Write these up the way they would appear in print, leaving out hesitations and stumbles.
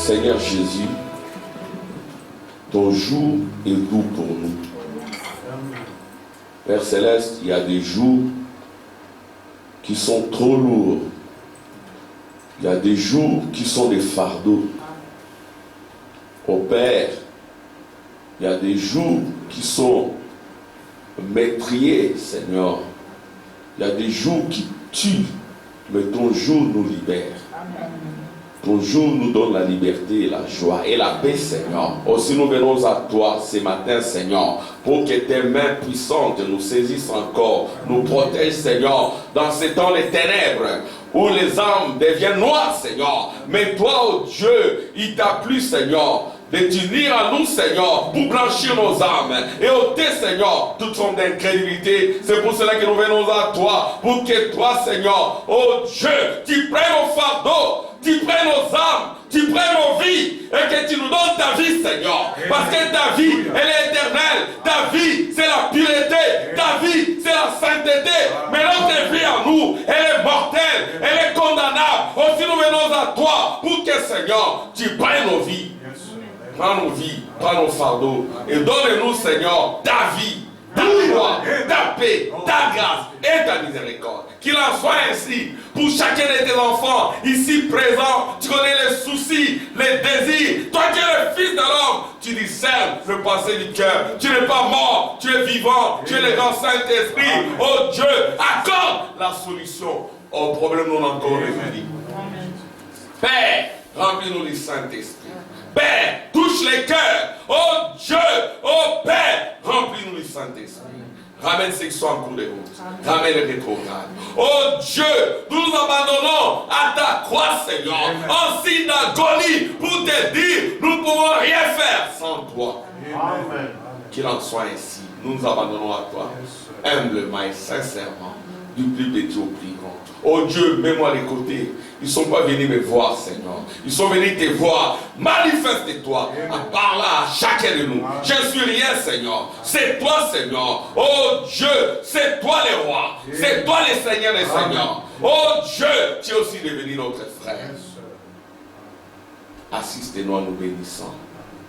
Seigneur Jésus, ton jour est doux pour nous. Père Céleste, il y a des jours qui sont trop lourds. Il y a des jours qui sont des fardeaux. Ô Père, il y a des jours qui sont meurtriers, Seigneur. Il y a des jours qui tuent, mais ton jour nous libère. Ton jour nous donne la liberté et la joie et la paix, Seigneur. Aussi nous venons à toi ce matin, Seigneur, pour que tes mains puissantes nous saisissent encore, nous protègent, Seigneur, dans ces temps les ténèbres, où les âmes deviennent noires, Seigneur. Mais toi, oh Dieu, il t'a plu, Seigneur, de t'unir à nous, Seigneur, pour blanchir nos âmes et ôter, Seigneur, toute forme d'incrédulité. C'est pour cela que nous venons à toi, pour que toi, Seigneur, oh Dieu, tu prennes nos fardeaux, tu prennes nos âmes, tu prennes nos vies, et que tu nous donnes ta vie, Seigneur. Parce que ta vie, elle est éternelle. Ta vie, c'est la pureté. Ta vie, c'est la sainteté. Mais notre vie à nous, elle est mortelle, elle est condamnable. Aussi nous venons à toi, pour que, Seigneur, tu prennes nos vies. Prends nos vies, prends nos fardeaux, et donne-nous, Seigneur, ta vie, ta joie, ta paix, ta grâce et ta miséricorde. Qu'il en soit ainsi pour chacun de tes enfants ici présents. Tu connais les soucis, les désirs. Toi qui es le Fils de l'homme, tu discernes le passé du cœur. Tu n'es pas mort, tu es vivant, tu es le grand Saint-Esprit. Oh Dieu, accorde la solution aux problèmes non encore résolus. Père, remplis-nous du Saint-Esprit. Père, touche les cœurs. Oh Dieu, oh Père, remplis-nous du Saint-Esprit. Ramène ceux qui sont en cours de route. Ramène les rétrogrades. Oh Dieu, nous nous abandonnons à ta croix, Seigneur, en signe d'agonie, pour te dire, nous ne pouvons rien faire sans toi. Amen. Qu'il en soit ainsi. Nous nous abandonnons à toi, humblement et sincèrement, du plus petit au plus grand. Oh Dieu, mets-moi de côté. Ils ne sont pas venus me voir, Seigneur. Ils sont venus te voir. Manifeste-toi. Parle à chacun de nous. Je ne suis rien, Seigneur. C'est toi, Seigneur. Oh Dieu, c'est toi le roi. C'est toi le Seigneur des Seigneurs. Oh Dieu, tu es aussi devenu notre frère. Assiste-nous en nous bénissant.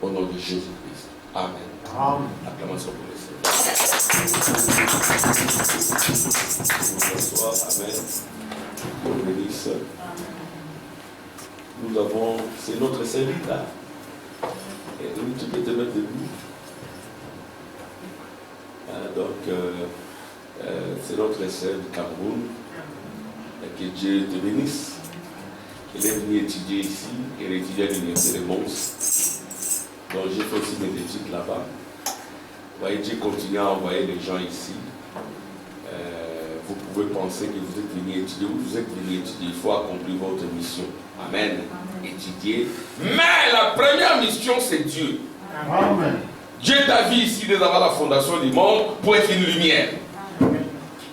Au nom de Jésus-Christ. Amen. Acclamation pour le Seigneur. Bonsoir. Amen. Nous bénisse. Nous avons, c'est notre serviteur. Et donc tu peux te mettre debout. C'est notre sœur du Cameroun. Et que Dieu te bénisse. Elle est venue étudier ici. Elle étudie à l'université de Mons. Donc j'ai fait aussi mes études là-bas. Vous voyez, Dieu continue à envoyer les gens ici. Vous pouvez penser que vous êtes venu étudier, ou vous êtes venu étudier, il faut accomplir votre mission. Amen. Étudier. Mais la première mission, c'est Dieu. Amen. Dieu t'a vu ici dès avant la fondation du monde pour être une lumière.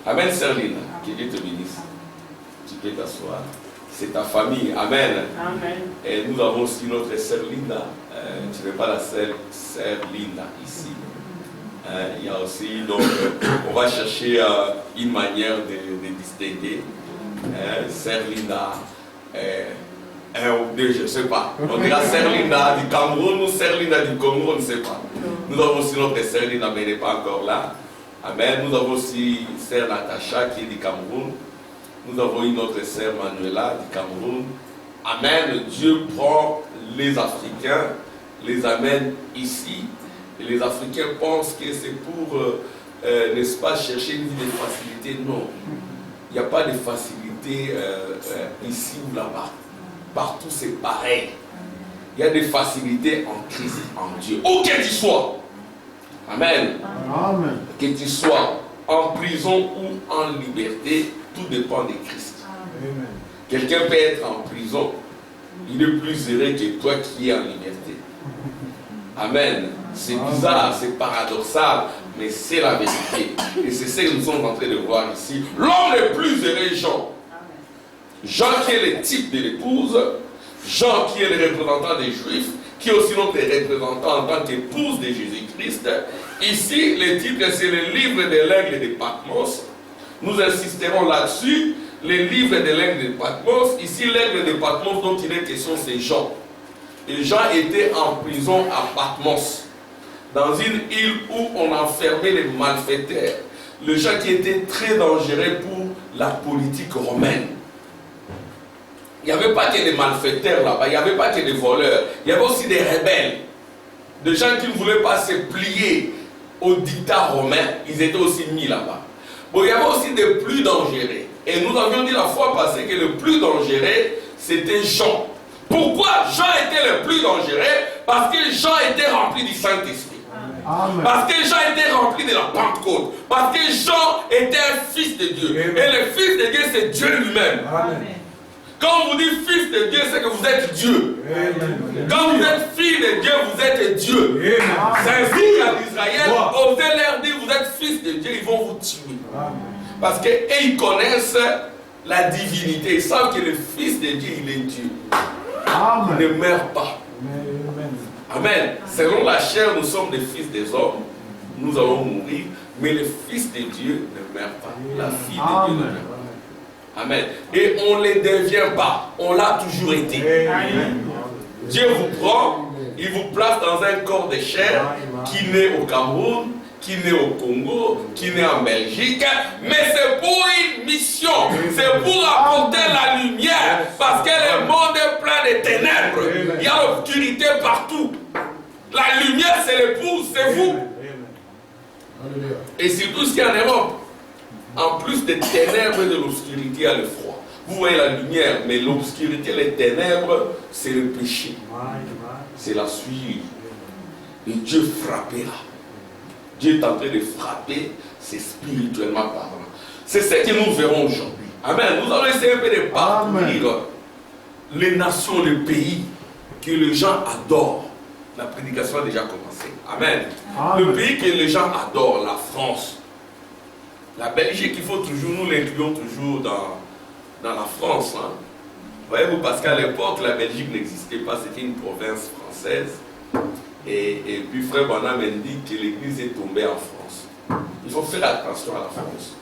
Amen, Serline. Que Dieu te bénisse. Tu peux t'asseoir. C'est ta famille. Amen. Amen. Et nous avons aussi notre sœur Linda. Tu n'es pas la sœur Linda ici. Il y a aussi, donc, on va chercher une manière de distinguer Sœur Linda, un ou deux, je ne sais pas. On dira Sœur Linda du Cameroun ou Sœur Linda du Congo, on ne sait pas. Nous avons aussi notre Sœur Linda, mais elle n'est pas encore là. Amen. Nous avons aussi Sœur Natacha qui est du Cameroun. Nous avons une autre Sœur Manuela du Cameroun. Amen. Dieu prend les Africains, les amène ici. Et les Africains pensent que c'est pour, n'est-ce pas, chercher une vie de facilité. Non. Il n'y a pas de facilité ici ou là-bas. Partout c'est pareil. Il y a des facilités en Christ, en Dieu. Où que tu sois. Amen. Amen. Que tu sois en prison ou en liberté, tout dépend de Christ. Amen. Quelqu'un peut être en prison. Il est plus heureux que toi qui es en liberté. Amen. C'est bizarre, c'est paradoxal, mais c'est la vérité. Et c'est ce que nous sommes en train de voir ici. L'homme le plus heureux, Jean. Jean qui est le type de l'épouse, Jean qui est le représentant des Juifs, qui est aussi notre représentant en tant qu'épouse de Jésus-Christ. Ici, le titre, c'est le livre de l'aigle de Patmos. Nous insisterons là-dessus. Le livre de l'aigle de Patmos. Ici, l'aigle de Patmos dont il est question, c'est Jean. Et Jean était en prison à Patmos, dans une île où on enfermait les malfaiteurs, les gens qui étaient très dangereux pour la politique romaine. Il n'y avait pas que des malfaiteurs là-bas, il n'y avait pas que des voleurs, il y avait aussi des rebelles, des gens qui ne voulaient pas se plier au dictat romain, ils étaient aussi mis là-bas. Bon, il y avait aussi des plus dangereux. Et nous avions dit la fois passée que le plus dangereux, c'était Jean. Pourquoi Jean était le plus dangereux? Parce que Jean était rempli du Saint-Esprit. Parce que Jean était rempli de la Pentecôte. Parce que Jean était un fils de Dieu. Amen. Et le fils de Dieu, c'est Dieu lui-même. Quand on vous dit fils de Dieu, c'est que vous êtes Dieu. Amen. Quand vous êtes fils de Dieu, vous êtes Dieu. C'est ainsi qu'à Israël, osez leur dire vous êtes fils de Dieu, ils vont vous tuer. Amen. Parce qu'ils connaissent la divinité. Ils savent que le fils de Dieu, il est Dieu. Amen. Il ne meurt pas. Amen. Selon la chair, nous sommes des fils des hommes. Nous allons mourir. Mais le fils de Dieu ne meurt pas. La fille de Dieu ne meurt pas. Amen. Et on ne les devient pas. On l'a toujours été. Amen. Dieu vous prend, il vous place dans un corps de chair qui naît au Cameroun, qui naît au Congo, qui naît en Belgique. Mais c'est pour une mission. C'est pour apporter la lumière. Parce que le monde est plein de ténèbres. Il y a l'obscurité partout. La lumière, c'est l'épouse, c'est vous. Et surtout ce qu'il y a en Europe. En plus des ténèbres et de l'obscurité, il y a le froid. Vous voyez la lumière, mais l'obscurité, les ténèbres, c'est le péché. C'est la suite. Et Dieu frappera. Dieu est en train de frapper, c'est spirituellement parlant. C'est ce que nous verrons aujourd'hui. Amen. Nous allons essayer un peu de parcourir les nations, les pays que les gens adorent. La prédication a déjà commencé. Amen. Amen. Le pays que les gens adorent, la France. La Belgique, il faut toujours, nous l'incluons toujours dans la France. Hein. Voyez-vous, parce qu'à l'époque, la Belgique n'existait pas, c'était une province française. Et puis Frère Branham indique que l'église est tombée en France. Il faut faire attention à la France.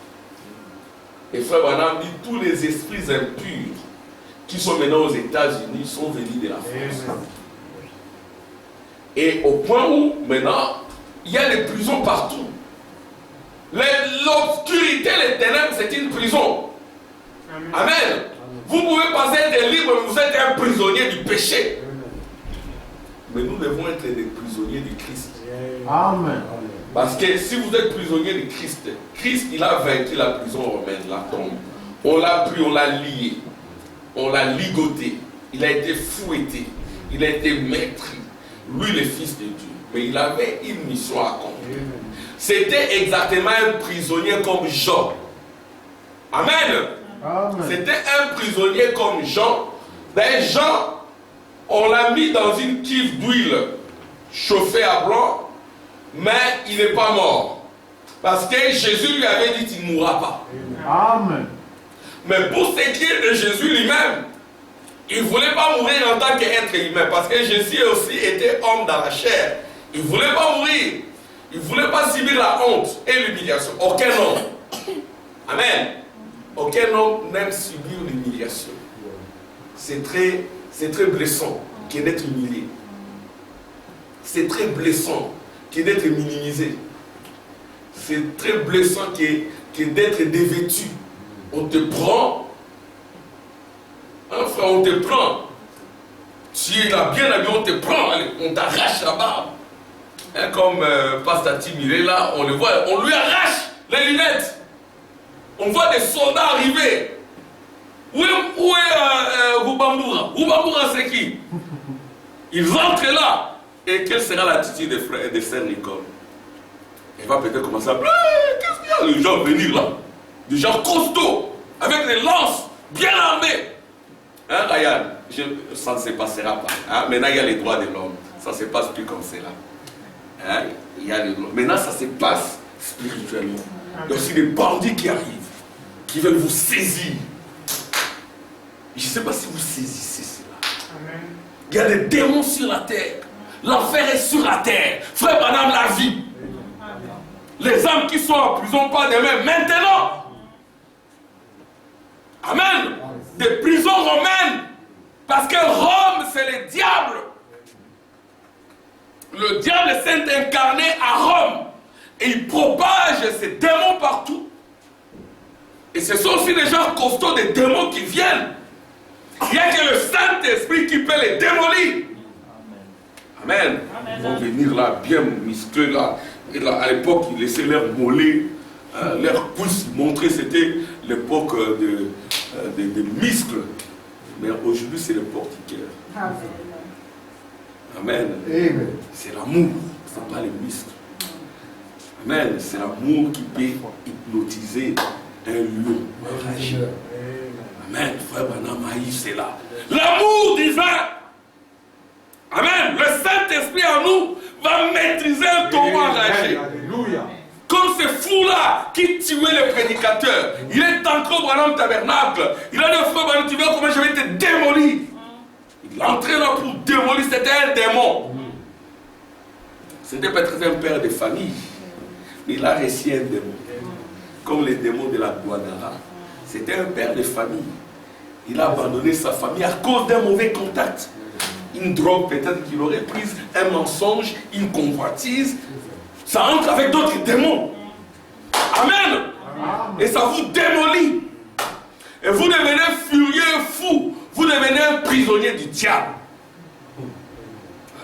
Et Frère Branham dit tous les esprits impurs qui sont maintenant aux États-Unis sont venus de la France. Et au point où maintenant, il y a des prisons partout. L'obscurité, les ténèbres, c'est une prison. Amen. Vous pouvez penser être libre, mais vous êtes un prisonnier du péché. Mais nous devons être des prisonniers du Christ. Amen. Parce que si vous êtes prisonnier du Christ, Christ, il a vaincu la prison romaine, la tombe. On l'a pris, on l'a lié, on l'a ligoté, il a été fouetté, il a été maîtrisé. Lui, le Fils de Dieu. Mais il avait une mission à accomplir. C'était exactement un prisonnier comme Jean. Amen. Amen. C'était un prisonnier comme Jean. D'ailleurs, Jean, on l'a mis dans une cuve d'huile chauffée à blanc, mais il n'est pas mort. Parce que Jésus lui avait dit qu'il ne mourra pas. Amen. Mais pour ce qui est de Jésus lui-même, il ne voulait pas mourir en tant qu'être humain. Parce que Jésus aussi était homme dans la chair. Il ne voulait pas mourir. Il ne voulait pas subir la honte et l'humiliation. Aucun homme. Amen. Aucun homme n'aime subir l'humiliation. C'est très blessant que d'être humilié. C'est très blessant que d'être minimisé. C'est très blessant que d'être dévêtu. On te prend. Hein, frère, on te prend. Tu es là bien habillé, on te prend. Allez, on t'arrache la barbe. Hein, comme Pasteur Tim, il est là, on le voit, on lui arrache les lunettes. On voit des soldats arriver. Où est Rubambura? Rubambura, c'est qui? Ils entrent là. Et quelle sera l'attitude des frères et des sœurs Nicole? Elle va peut-être commencer à pleurer. Qu'est-ce qu'il y a? Les gens venir là. Des gens costauds, avec des lances, bien armés. Hein, Ryan? Ça ne se passera pas. Hein? Maintenant, il y a les droits de l'homme. Ça ne se passe plus comme cela. Hein? Il y a les... Maintenant, ça se passe spirituellement. Il y a aussi des bandits qui arrivent, qui veulent vous saisir. Je ne sais pas si vous saisissez cela. Amen. Il y a des démons sur la terre. L'enfer est sur la terre. Frère Branham la vie. Les âmes qui sont en prison, pas demain, maintenant. Amen. Des prisons romaines. Parce que Rome, c'est le diable. le diable s'est incarné à Rome. Et il propage ses démons partout. Et ce sont aussi des gens costauds, des démons qui viennent. Il n'y a que le Saint-Esprit qui peut les démolir. Amen. Ils vont venir là, bien musclés là. Et là, à l'époque, ils laissaient leur mollet, leur pouce montrer, c'était l'époque des muscles. Mais aujourd'hui, c'est le portiqueur. Amen. Amen. C'est l'amour, ce n'est pas les muscles. Amen. C'est l'amour qui peut hypnotiser un lion enragé. Amen. Frère Branham Maïf, c'est là. L'amour divin. Amen. Le Saint-Esprit en nous va maîtriser un taureau enragé. Alléluia. Comme ce fou-là qui tuait le prédicateur. Il est entré au Branham Tabernacle. Il a dit au frère Branham, tu vois comment je vais te démolir. Il est entré là pour démolir. C'était un démon. C'était peut-être un père de famille. Mais il a réussi un démon. Comme les démons de la Guadara. C'était un père de famille. Il a abandonné sa famille à cause d'un mauvais contact. Une drogue peut-être qu'il aurait prise, un mensonge, une convoitise. Ça entre avec d'autres démons. Amen. Et ça vous démolit. Et vous devenez furieux, fou. Vous devenez un prisonnier du diable.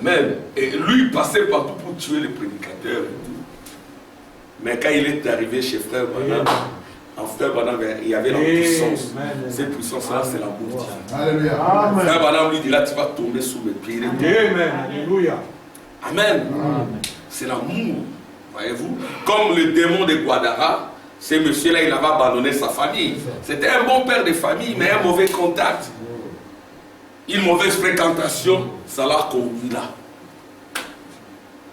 Amen. Et lui passait partout pour tuer les prédicateurs et tout. Mais quand il est arrivé chez Frère Branham, en Frère Branham, il y avait la puissance. Cette puissance-là, c'est l'amour divin. Frère Branham lui dit là, tu vas tomber sous mes pieds. Amen. Alléluia. Amen. C'est l'amour. Voyez-vous? Comme le démon de Guadara, ce monsieur-là, il avait abandonné sa famille. C'était un bon père de famille, mais un mauvais contact. Une mauvaise fréquentation, ça l'a conduit là.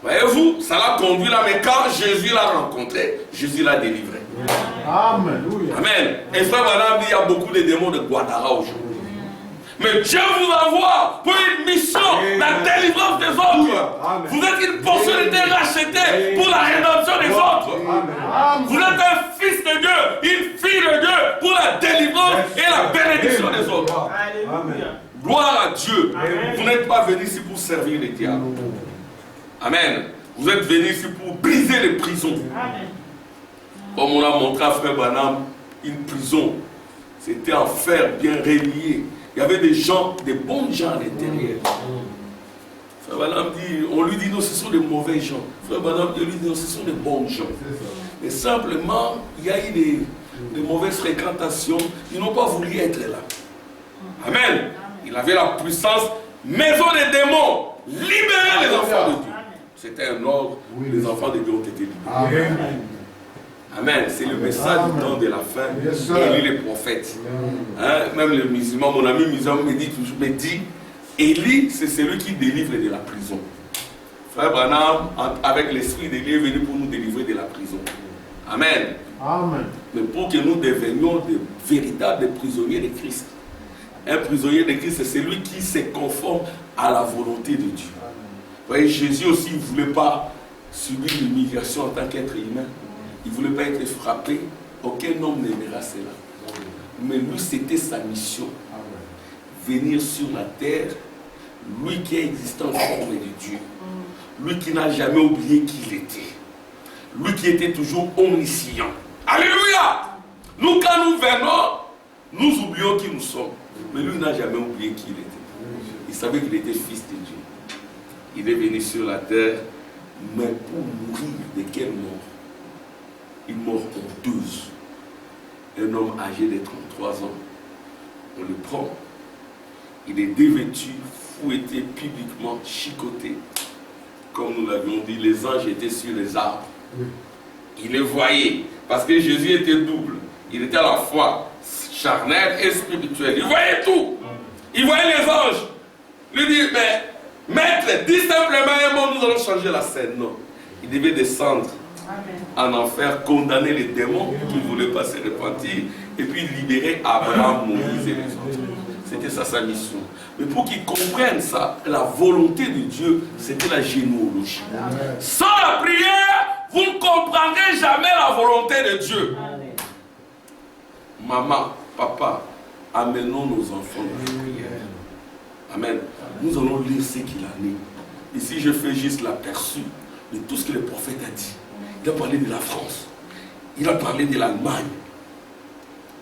Voyez-vous, ça l'a conduit là, mais quand Jésus l'a rencontré, Jésus l'a délivré. Amen. Amen. Et frère Branham dit, il y a beaucoup de démons de Guadara aujourd'hui. Mais Dieu vous envoie pour une mission, la délivrance des autres. Amen. Vous êtes une portionnalité rachetée pour la rédemption des autres. Amen. Vous êtes un fils de Dieu, une fille de Dieu pour la délivrance et la bénédiction des autres. Amen. Gloire à Dieu. Amen. Vous n'êtes pas venu ici pour servir les diables. Amen. Vous êtes venu ici pour briser les prisons. Amen. Comme on a montré à Frère Branham, une prison, c'était en fer bien relié. Il y avait des gens, des bons gens à l'intérieur. Frère Branham dit, on lui dit non, ce sont des mauvais gens. Frère Branham lui dit non, ce sont des bons gens. Mais simplement, il y a eu des mauvaises fréquentations. Ils n'ont pas voulu être là. Amen. Il avait la puissance, maison des démons, libérer les enfants de Dieu. C'était un ordre, les enfants de Dieu ont été libérés. Amen. Amen. C'est le message du temps de la fin. Élie les prophètes. Hein? Même les musulmans, mon ami musulman me dit toujours, Élie, c'est celui qui délivre de la prison. Frère Branham, avec l'esprit d'Élie, est venu pour nous délivrer de la prison. Amen. Amen. Mais pour que nous devenions de véritables prisonniers de Christ. Un prisonnier de Christ, c'est celui qui se conforme à la volonté de Dieu. Vous voyez, Jésus aussi ne voulait pas subir l'humiliation en tant qu'être humain. Il ne voulait pas être frappé. Aucun homme n'aimera cela. Mais lui, c'était sa mission. Venir sur la terre, lui qui a existé en forme de Dieu. Lui qui n'a jamais oublié qui il était. Lui qui était toujours omniscient. Alléluia! Nous, quand nous venons, nous oublions qui nous sommes. Mais lui n'a jamais oublié qui il était. Il savait qu'il était fils de Dieu. Il est venu sur la terre, mais pour mourir de quelle mort? Une mort honteuse. Un homme âgé de 33 ans. On le prend. Il est dévêtu, fouetté publiquement, chicoté. Comme nous l'avions dit, les anges étaient sur les arbres. Il les voyait. Parce que Jésus était double. Il était à la fois charnel et spirituel. Il voyait tout. Il voyait les anges. Il lui dit, mais maître, dis simplement un mot, nous allons changer la scène. Non. Il devait descendre en enfer, condamner les démons qui ne voulaient pas se repentir, et puis libérer Abraham, Moïse et les autres. C'était ça sa mission. Mais pour qu'ils comprennent ça, la volonté de Dieu, c'était la généalogie. Amen. Sans la prière, vous ne comprendrez jamais la volonté de Dieu. Amen. Maman, papa, amenons nos enfants dans la prière. Amen. Nous allons lire ce qu'il a né. Ici, je fais juste l'aperçu de tout ce que le prophète a dit. Il a parlé de la France. Il a parlé de l'Allemagne.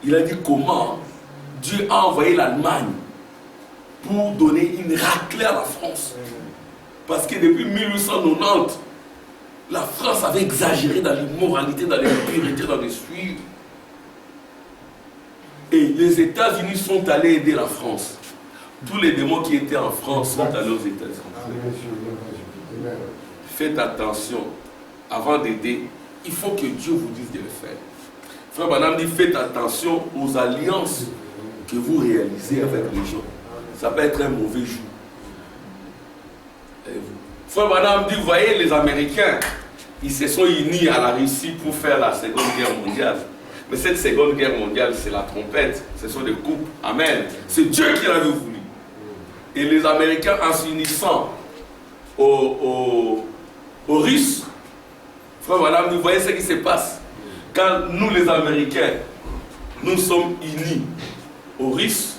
Il a dit comment Dieu a envoyé l'Allemagne pour donner une raclée à la France. Parce que depuis 1890, la France avait exagéré dans l'immoralité, dans l'impureté, dans les suives. Et les États-Unis sont allés aider la France. Tous les démons qui étaient en France sont allés aux États-Unis. Faites attention. Avant d'aider, il faut que Dieu vous dise de le faire. Frère Branham dit, faites attention aux alliances que vous réalisez avec les gens. Ça peut être un mauvais jour. Frère Branham dit, vous voyez les Américains, ils se sont unis à la Russie pour faire la Seconde Guerre mondiale. Mais cette Seconde Guerre mondiale, c'est la trompette, ce sont des coupes. Amen. C'est Dieu qui l'avait voulu. Et les Américains, en s'unissant aux Russes, frère Branham, vous voyez ce qui se passe. Quand nous, les Américains, nous sommes unis aux Russes,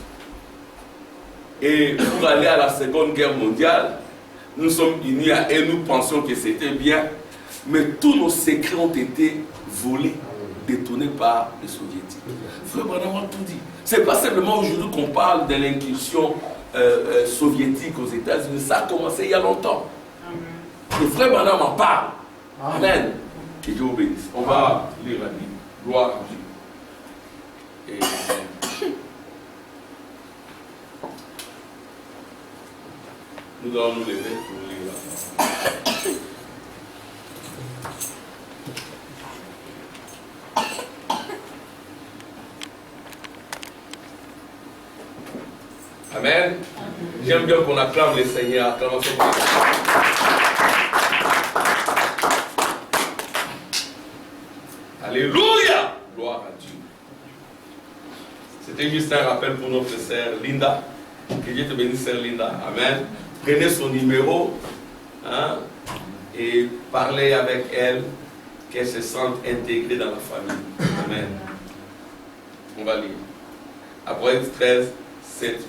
et pour aller à la Seconde Guerre mondiale, nous sommes unis et nous pensions que c'était bien, mais tous nos secrets ont été volés, détournés par les Soviétiques. Frère Branham a tout dit. Ce n'est pas simplement aujourd'hui qu'on parle de l'incursion soviétique aux États-Unis, ça a commencé il y a longtemps. Le frère Branham en parle. Amen. Que Dieu vous bénisse. On va lire la Bible. Gloire à Dieu. Et nous allons nous lever pour lire la parole. Amen. J'aime bien qu'on acclame le Seigneur. Acclamation pour le Seigneur. Alléluia! Gloire à Dieu. C'était juste un rappel pour notre sœur Linda. Que Dieu te bénisse, sœur Linda. Amen. Prenez son numéro et parlez avec elle, qu'elle se sente intégrée dans la famille. Amen. On va lire. Apocalypse 13, 7,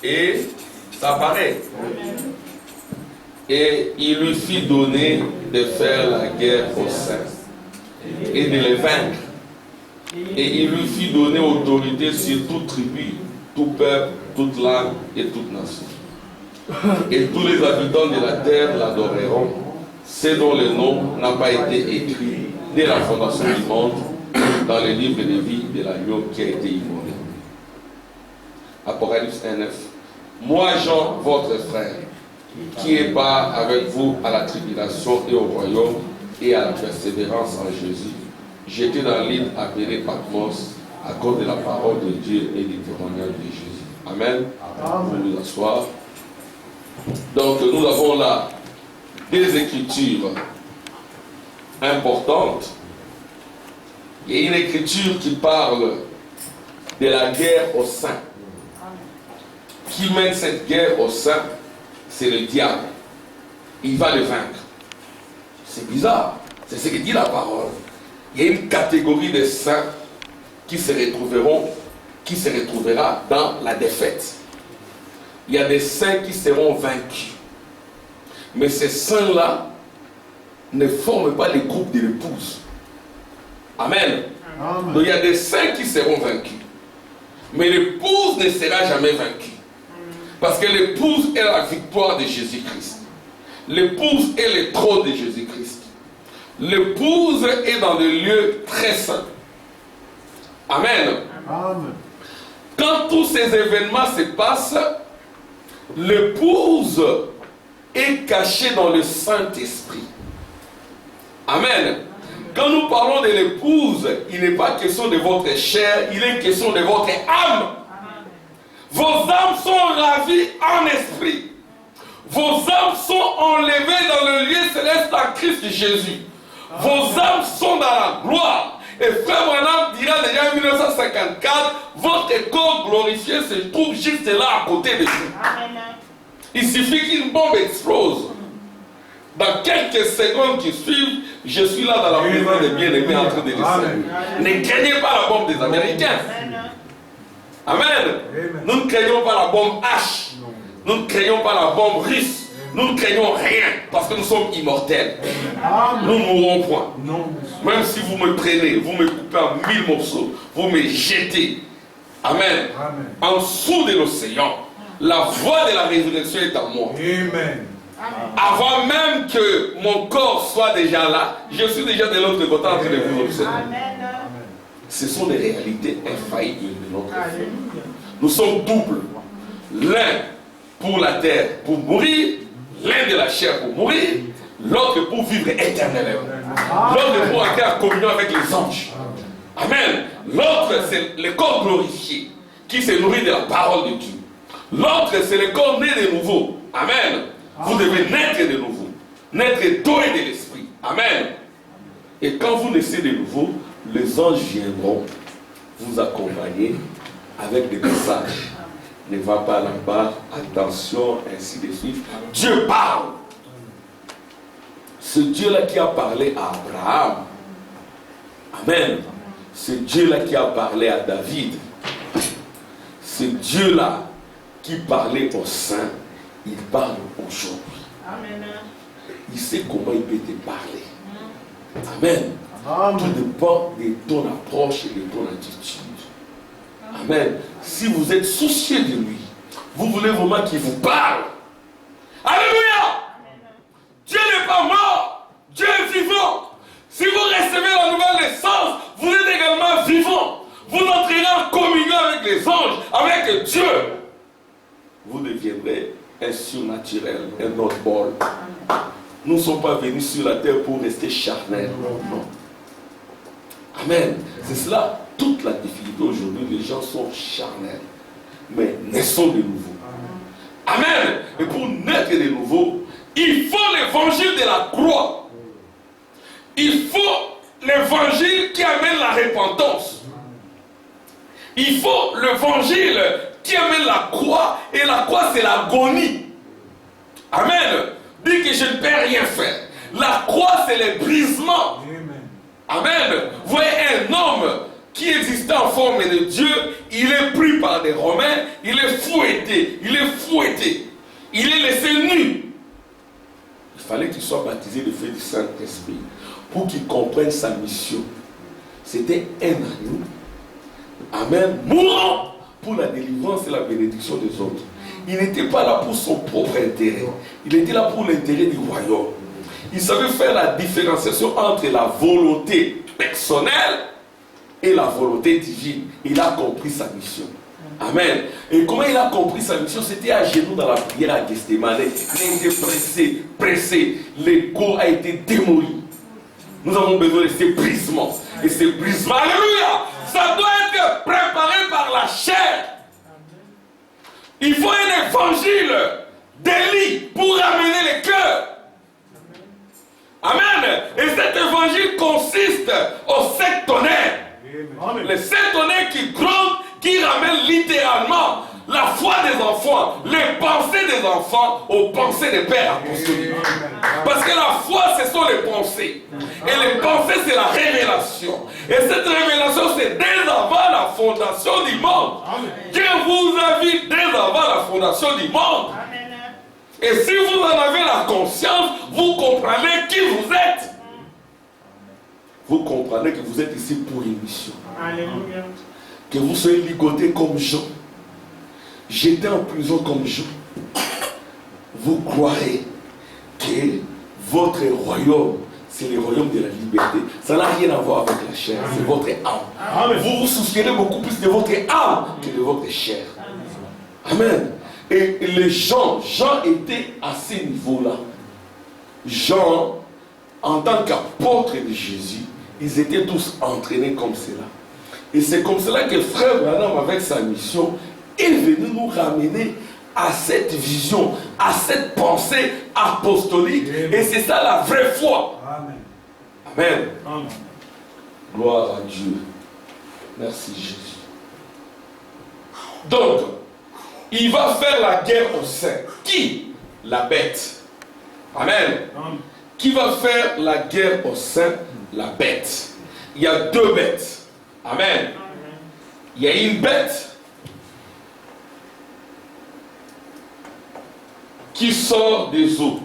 8. Et ça apparaît. Et il lui fit donner de faire la guerre aux saints et de les vaincre. Et il lui fit donner autorité sur toute tribu, tout peuple, toute langue et toute nation. Et tous les habitants de la terre l'adoreront, c'est dont le nom n'a pas été écrit dès la fondation du monde dans le livre de vie de l'agneau qui a été immolé. Apocalypse 1:9. Moi, Jean, votre frère, qui est part avec vous à la tribulation et au royaume et à la persévérance en Jésus, j'étais dans l'île appelée Patmos à cause de la parole de Dieu et du témoignage de Jésus. Amen. Vous nous asseoir. Donc nous avons là des écritures importantes. Il y a une écriture qui parle de la guerre au sein. Qui mène cette guerre au sein, c'est le diable. Il va le vaincre. C'est bizarre. C'est ce que dit la parole. Il y a une catégorie de saints qui se retrouvera dans la défaite. Il y a des saints qui seront vaincus. Mais ces saints-là ne forment pas les groupes de l'épouse. Amen. Amen. Donc il y a des saints qui seront vaincus. Mais l'épouse ne sera jamais vaincue. Parce que l'épouse est la victoire de Jésus-Christ. L'épouse est le trône de Jésus-Christ. L'épouse est dans le lieu très saint. Amen. Amen. Quand tous ces événements se passent, l'épouse est cachée dans le Saint-Esprit. Amen. Quand nous parlons de l'épouse, il n'est pas question de votre chair, il est question de votre âme. Vos âmes sont ravies en esprit. Vos âmes sont enlevées dans le lieu céleste en Christ Jésus. Vos âmes sont dans la gloire. Et frère Branham dira déjà en 1954, votre corps glorifié se trouve juste là à côté de vous. Il suffit qu'une bombe explose. Dans quelques secondes qui suivent, je suis là dans la maison des bien-aimés en train de descendre. Ne craignez pas la bombe des Américains. Amen. Nous ne craignons pas la bombe H. Nous ne craignons pas la bombe russe. Nous ne craignons rien parce que nous sommes immortels. Nous ne mourrons point. Même si vous me prenez, vous me coupez en 1000 morceaux, vous me jetez. Amen. En dessous de l'océan, la voix de la résurrection est en moi. Amen. Avant même que mon corps soit déjà là, je suis déjà de l'autre côté en train de vous observer. Ce sont des réalités infaillibles de notre vie. Nous sommes doubles. L'un pour la terre pour mourir, l'un de la chair pour mourir, l'autre pour vivre éternellement. L'autre pour entrer en communion avec les anges. Amen. L'autre c'est le corps glorifié qui se nourrit de la parole de Dieu. L'autre c'est le corps né de nouveau. Amen. Vous devez naître de nouveau. Naître d'eau et de l'esprit. Amen. Et quand vous naissez de nouveau, les anges viendront vous accompagner avec des messages. Ne va pas là-bas, attention, ainsi de suite. Dieu parle. Ce Dieu-là qui a parlé à Abraham. Amen. Ce Dieu-là qui a parlé à David. Ce Dieu-là qui parlait aux saints, il parle aujourd'hui. Amen. Il sait comment il peut te parler. Amen. Tout dépend de ton approche et de ton attitude. Amen. Si vous êtes soucieux de lui, vous voulez vraiment qu'il vous parle. Alléluia. Dieu n'est pas mort. Dieu est vivant. Si vous recevez la nouvelle naissance, vous êtes également vivant. Vous entrerez en communion avec les anges, avec Dieu. Vous deviendrez un surnaturel, un autre bol. Nous ne sommes pas venus sur la terre pour rester charnels. Non. Amen. C'est cela, toute la difficulté aujourd'hui. Les gens sont charnels. Mais naissons de nouveau. Amen. Et pour naître de nouveau, il faut l'évangile de la croix. Il faut l'évangile qui amène la repentance. Il faut l'évangile qui amène la croix. Et la croix, c'est l'agonie. Amen. Dit que je ne peux rien faire. La croix, c'est le brisement. Amen. Vous voyez un homme qui existait en forme de Dieu, il est pris par des Romains, il est fouetté, il est laissé nu. Il fallait qu'il soit baptisé de feu du Saint-Esprit pour qu'il comprenne sa mission. C'était un agneau. Amen. Mourant pour la délivrance et la bénédiction des autres. Il n'était pas là pour son propre intérêt. Il était là pour l'intérêt du royaume. Il savait faire la différenciation entre la volonté personnelle et la volonté divine. Il a compris sa mission. Amen. Et comment il a compris sa mission? C'était à genoux dans la prière à Gethsemane. Il était pressé. L'ego a été démoli. Nous avons besoin de ces brisements. Et ces brisements, alléluia, ça doit être préparé par la chair. Il faut un évangile d'Élie pour ramener les cœurs. Amen. Et cet évangile consiste aux 7 tonnerres. Les 7 tonnerres qui grondent, qui ramènent littéralement la foi des enfants, les pensées des enfants aux pensées des pères apostoliques. Parce que la foi, ce sont les pensées. Et les pensées, c'est la révélation. Et cette révélation, c'est dès avant la fondation du monde. Dieu vous a vu dès avant la fondation du monde. Et si vous en avez la conscience, vous comprenez qui vous êtes. Vous comprenez que vous êtes ici pour une mission. Alléluia. Que vous soyez ligoté comme Jean, jeté en prison comme Jean. Vous croirez que votre royaume, c'est le royaume de la liberté. Ça n'a rien à voir avec la chair, c'est votre âme. Amen. Vous vous soucierez beaucoup plus de votre âme que de votre chair. Amen. Et les gens, Jean était à ce niveau-là. Jean, en tant qu'apôtre de Jésus, ils étaient tous entraînés comme cela. Et c'est comme cela que frère Branham, avec sa mission, est venu nous ramener à cette vision, à cette pensée apostolique. Amen. Et c'est ça la vraie foi. Amen. Amen. Amen. Gloire à Dieu. Merci Jésus. Donc, il va faire la guerre aux saints. Qui? La bête. Amen. Amen. Qui va faire la guerre aux saints? La bête. Il y a 2 bêtes. Amen. Il y a une bête qui sort des eaux.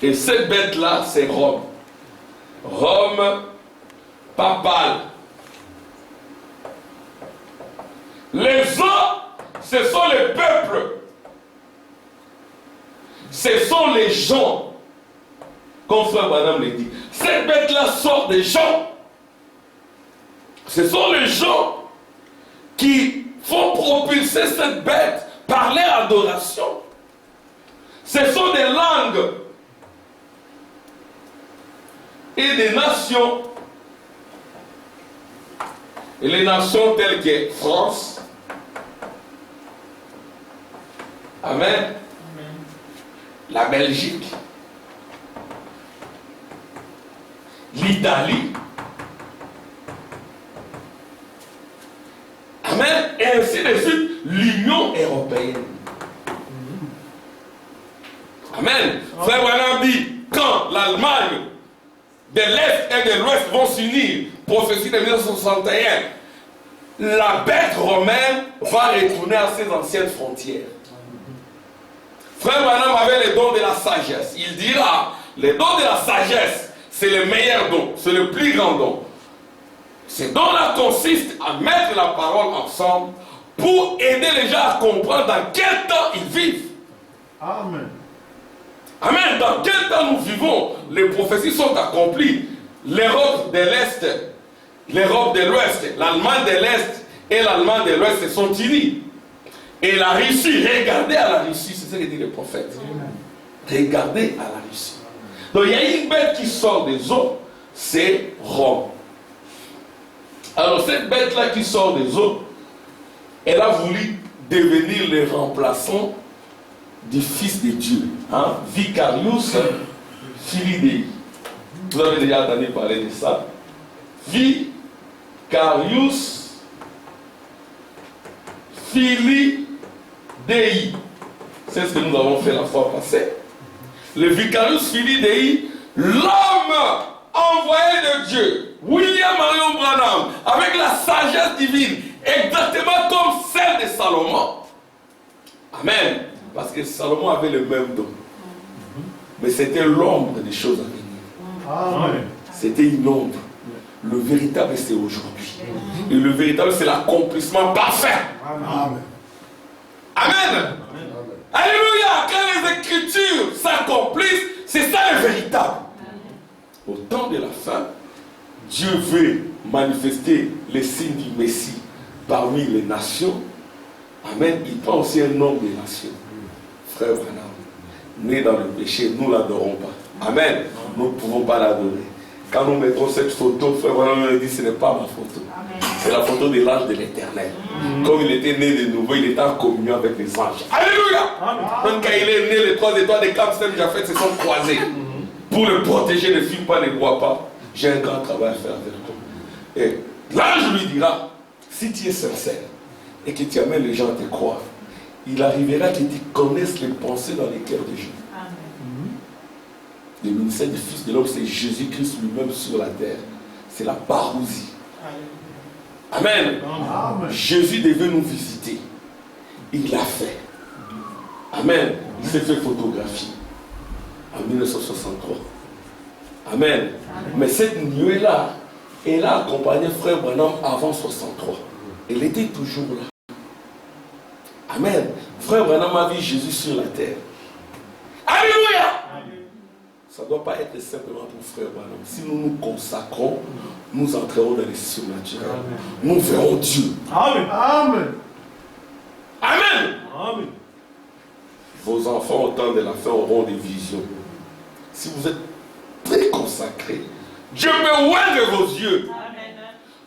Et cette bête-là, c'est Rome. Rome papale. Les eaux, ce sont les peuples. Ce sont les gens. Comme frère Branham l'a dit. Cette bête-là sort des gens. Ce sont les gens qui font propulser cette bête par leur adoration. Ce sont des langues et des nations. Et les nations telles que France. Amen. La Belgique. L'Italie. Amen. Et ainsi de suite, l'Union européenne. Amen. Frère Branham dit, quand l'Allemagne de l'Est et de l'Ouest vont s'unir, prophétie de 1961, la bête romaine va retourner à ses anciennes frontières. Frère Branham avait les dons de la sagesse. Il dira, les dons de la sagesse, c'est le meilleur don, c'est le plus grand don. Ces dons-là consistent à mettre la parole ensemble pour aider les gens à comprendre dans quel temps ils vivent. Amen. Amen. Dans quel temps nous vivons? Les prophéties sont accomplies. L'Europe de l'Est, l'Europe de l'Ouest, l'Allemagne de l'Est et l'Allemagne de l'Ouest se sont unis. Et la Russie, regardez à la Russie, c'est ce que dit le prophète. Regardez à la Russie. Donc il y a une bête qui sort des eaux, c'est Rome. Alors cette bête-là qui sort des eaux, elle a voulu devenir le remplaçant du Fils de Dieu. Hein? Vicarius Filii. Vous avez déjà entendu parler de ça. Vicarius Filii Dei. C'est ce que nous avons fait la fois passée. Le Vicarius Filii Dei, l'homme envoyé de Dieu, William Marion Branham, avec la sagesse divine, exactement comme celle de Salomon. Amen. Parce que Salomon avait le même don. Mais c'était l'ombre des choses à venir. Amen. C'était une ombre. Le véritable, c'est aujourd'hui. Et le véritable, c'est l'accomplissement parfait. Amen. Amen. Alléluia. Quand les Écritures s'accomplissent, c'est ça le véritable. Au temps de la fin, Dieu veut manifester les signes du Messie parmi les nations. Amen. Il prend aussi un nombre de nations. Frère Branham, né dans le péché, nous ne l'adorons pas. Amen. Nous ne pouvons pas l'adorer. Quand nous mettons cette photo, frère Branham nous dit, ce n'est pas ma photo. C'est la photo de l'ange de l'Éternel. Comme il était né de nouveau, il était en communion avec les anges. Alléluia. Même quand il est né, les trois étoiles de Camstem Japhet se sont croisées. Pour le protéger, ne fume pas, ne bois pas. J'ai un grand travail à faire avec toi. Et l'ange lui dira, si tu es sincère et que tu amènes les gens à te croire, il arrivera que tu connaisses les pensées dans les cœurs des gens. Le ministère du Fils de l'homme, c'est Jésus-Christ lui-même sur la terre. C'est la parousie. Amen. Amen. Jésus devait nous visiter. Il l'a fait. Amen. Il s'est fait photographier en 1963. Amen. Amen. Mais cette nuée-là, elle a accompagné frère Branham avant 63. Elle était toujours là. Amen. Frère Branham a vu Jésus sur la terre. Alléluia. Ça ne doit pas être simplement pour frère Branham. Si nous nous consacrons, nous entrerons dans les surnaturels. Nous verrons Dieu. Amen. Amen. Amen. Amen. Vos enfants au temps de la fin auront des visions. Si vous êtes très consacrés, Dieu peut oindre vos yeux.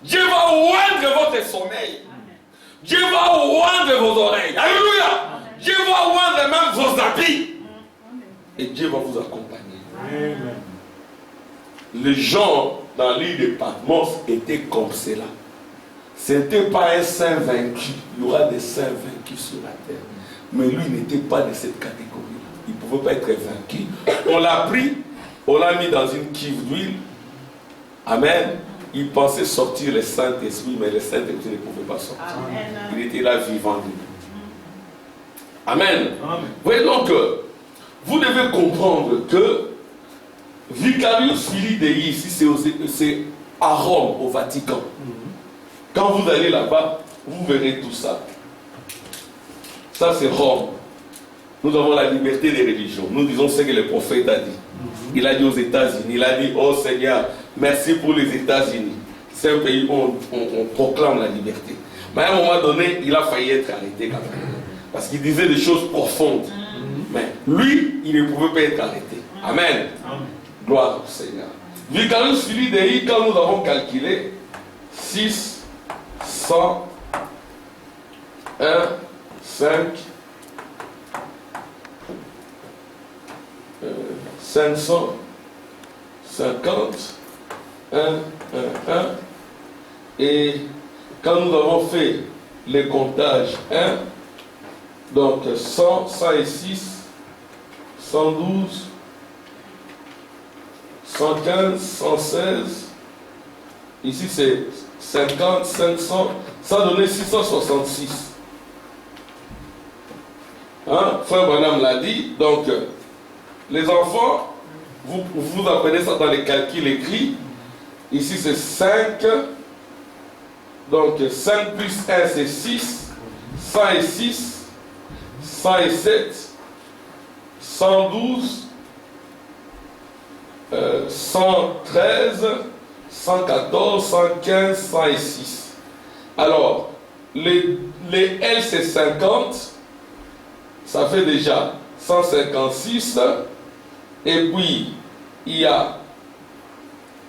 Dieu va oindre votre sommeil. Dieu va oindre vos oreilles. Alléluia. Dieu va oindre même vos habits. Et Dieu va vous accompagner. Amen. Les gens dans l'île de Patmos étaient comme cela. Ce n'était pas un saint vaincu. Il y aura des saints vaincus sur la terre. Mais lui n'était pas de cette catégorie-là. Il ne pouvait pas être vaincu. On l'a pris, on l'a mis dans une cuve d'huile. Amen. Il pensait sortir le Saint-Esprit, mais le Saint-Esprit ne pouvait pas sortir. Amen. Il était là vivant de lui. Amen. Amen. Voyez donc, vous devez comprendre que Vicarius Filii Dei, ici, c'est à Rome, au Vatican. Quand vous allez là-bas, vous verrez tout ça. Ça, c'est Rome. Nous avons la liberté des religions. Nous disons ce que le prophète a dit. Il a dit aux États-Unis, il a dit, oh Seigneur, merci pour les États-Unis. C'est un pays où on proclame la liberté. Mais à un moment donné, il a failli être arrêté quand même. Parce qu'il disait des choses profondes. Mais lui, il ne pouvait pas être arrêté. Amen. Gloire au Seigneur. Vicarius Filii Dei, quand nous avons calculé 600, 1, 5, 550, 1, 1, 1. Et quand nous avons fait les comptages 1, donc 100, 106, 112, 115, 116, ici c'est 50, 500, ça donnait 666. Hein? Frère Branham l'a dit, donc les enfants, vous apprenez ça dans les calculs écrits. Ici c'est 5, donc 5 plus 1 c'est 6, 106, 107, 112, 113, 114, 115, 106. Alors, les L c'est 50, ça fait déjà 156, et puis il y a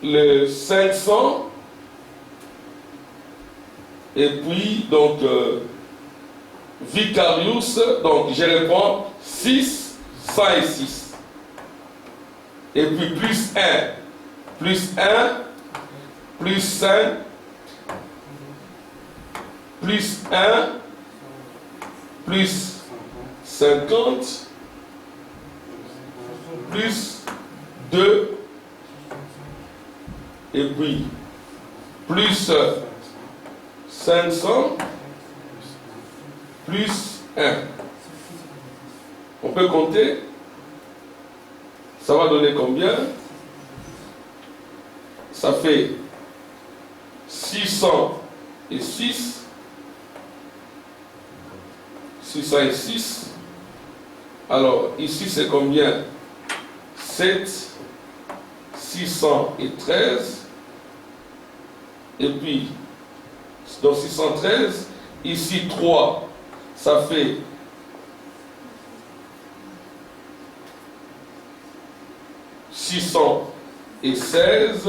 le 500, et puis donc Vicarius, donc je reprends 6, 106. Et puis plus 1, plus 1, plus 5, plus 1, plus 50, plus 2, et puis plus 500, plus 1. On peut compter? Ça va donner combien? Ça fait 606. 606. Alors, ici, c'est combien? 7, 613. Et puis, donc 613. Ici, 3. Ça fait 616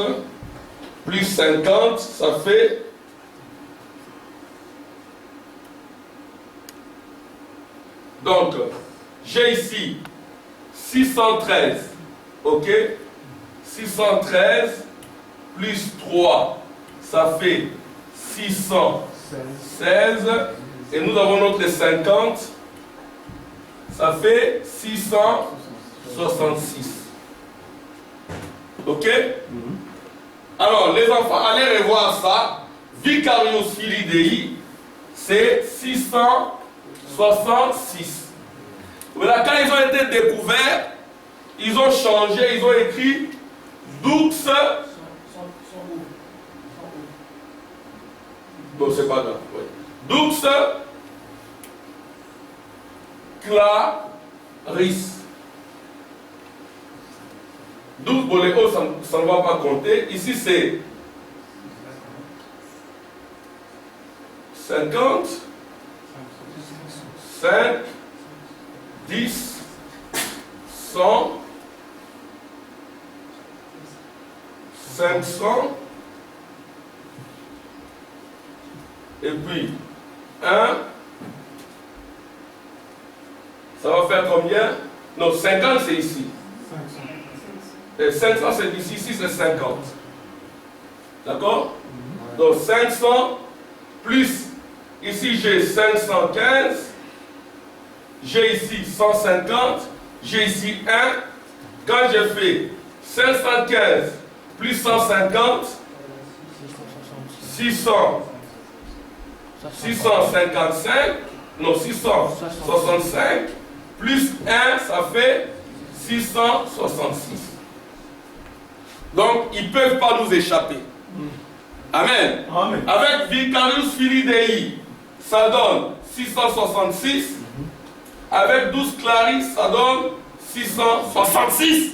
plus 50, ça fait donc j'ai ici 613, ok, 613 plus 3, ça fait 616, et nous avons notre 50, ça fait 666. Ok? Alors, les enfants, allez revoir ça. Vicarius Filii Dei, c'est 666. Voilà, quand ils ont été découverts, ils ont changé, ils ont écrit Dux. Bon, c'est pas grave. Oui. Dux Claris. 12 pour les hauts, ça ne va pas compter. Ici, c'est 50, 5, 10, 100, 500, et puis 1, ça va faire combien? Non, 50 c'est ici. 500 c'est ici, ici c'est 50. D'accord? Donc 500 plus, ici j'ai 515, j'ai ici 150, j'ai ici 1. Quand je fais 515 plus 150, 655, non, 665, plus 1, ça fait 666. Donc, ils ne peuvent pas nous échapper. Amen. Amen. Avec Vicarius Filii Dei, ça donne 666. Avec 12 Clarisse, ça donne 666.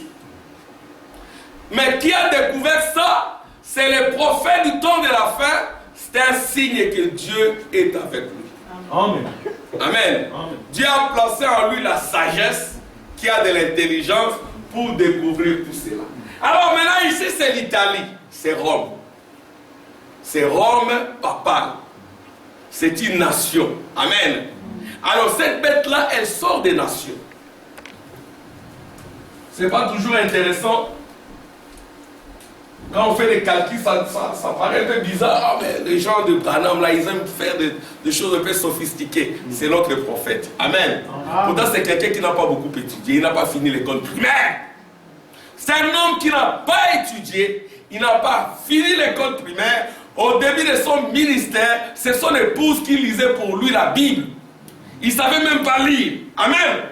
Mais qui a découvert ça? C'est les prophètes du temps de la fin. C'est un signe que Dieu est avec lui. Amen. Amen. Amen. Dieu a placé en lui la sagesse, qui a de l'intelligence pour découvrir tout cela. Alors maintenant ici c'est l'Italie, c'est Rome. C'est Rome papale. C'est une nation. Amen. Alors cette bête-là, elle sort des nations. C'est pas toujours intéressant. Quand on fait des calculs, ça paraît un peu bizarre. Ah, mais les gens de Branham, là, ils aiment faire des choses un peu sophistiquées. C'est notre prophète. Amen. Pourtant, c'est quelqu'un qui n'a pas beaucoup étudié. Il n'a pas fini l'école primaire. C'est un homme qui n'a pas étudié. Il n'a pas fini l'école primaire. Au début de son ministère, c'est son épouse qui lisait pour lui la Bible. Il ne savait même pas lire. Amen.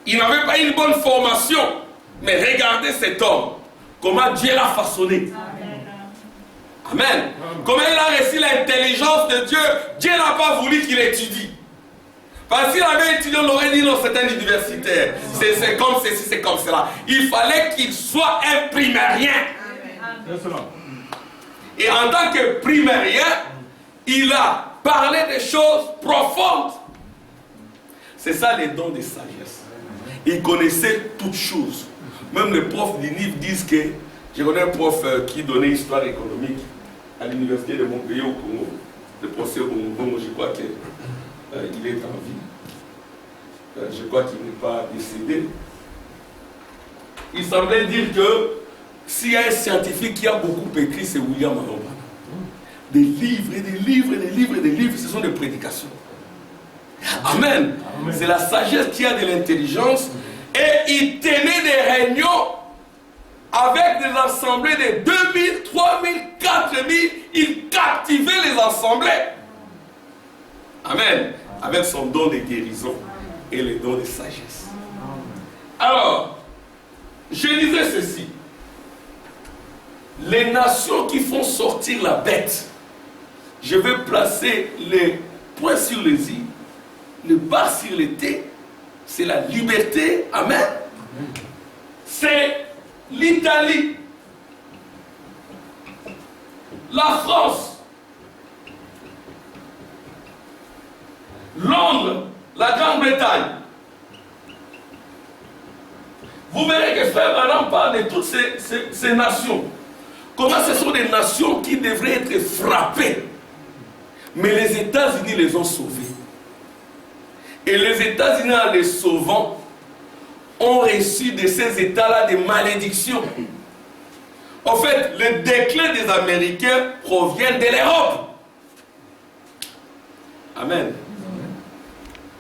Il n'avait pas une bonne formation. Mais regardez cet homme. Comment Dieu l'a façonné. Amen. Comment il a reçu l'intelligence de Dieu. Dieu n'a pas voulu qu'il étudie. Parce qu'il avait étudié, on aurait dit non, c'est un universitaire. C'est comme ceci, c'est comme cela. Il fallait qu'il soit un primérien. Et en tant que primérien, il a parlé des choses profondes. C'est ça les dons de sagesse. Il connaissait toutes choses. Même les profs d'UNIF disent que, je connais un prof qui donnait histoire économique à l'université de Montpellier au Congo, le professeur Bongo, je crois qu'il est en vie. Je crois qu'il n'est pas décédé. Il semblait dire que s'il y a un scientifique qui a beaucoup écrit, c'est William Alomba. Des livres et des livres et des livres et des livres, ce sont des prédications. Amen. Amen. C'est la sagesse qui a de l'intelligence. Et il tenait des réunions avec des assemblées de 2000, 3000, 4000. Il captivait les assemblées. Amen. Avec son don de guérison et le don de sagesse. Alors, je disais ceci. Les nations qui font sortir la bête, je vais placer les points sur les i, le bas sur les t. C'est la liberté. Amen. C'est l'Italie, la France, Londres, la Grande-Bretagne. Vous verrez que Frère Branham parle de toutes ces nations. Comment ce sont des nations qui devraient être frappées. Mais les États-Unis les ont sauvées. Et les États-Unis, en les sauvant, ont reçu de ces États-là des malédictions. En fait, le déclin des Américains provient de l'Europe. Amen.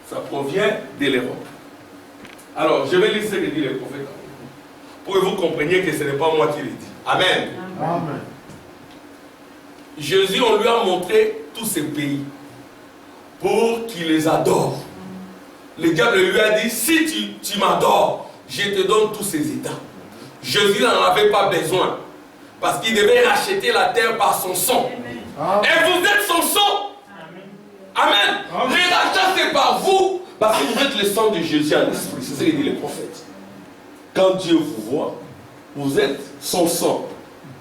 Ça provient de l'Europe. Alors, je vais lire ce que dit le prophète. Pour que vous compreniez que ce n'est pas moi qui le dis. Amen. Amen. Jésus, on lui a montré tous ces pays pour qu'il les adore. Le diable lui a dit, si tu m'adores, je te donne tous ces états. Jésus n'en avait pas besoin. Parce qu'il devait racheter la terre par son sang. Amen. Et vous êtes son sang. Amen. Amen. Le rachat, c'est par vous. Parce que vous êtes le sang de Jésus en esprit. C'est ce que dit le prophète. Quand Dieu vous voit, vous êtes son sang.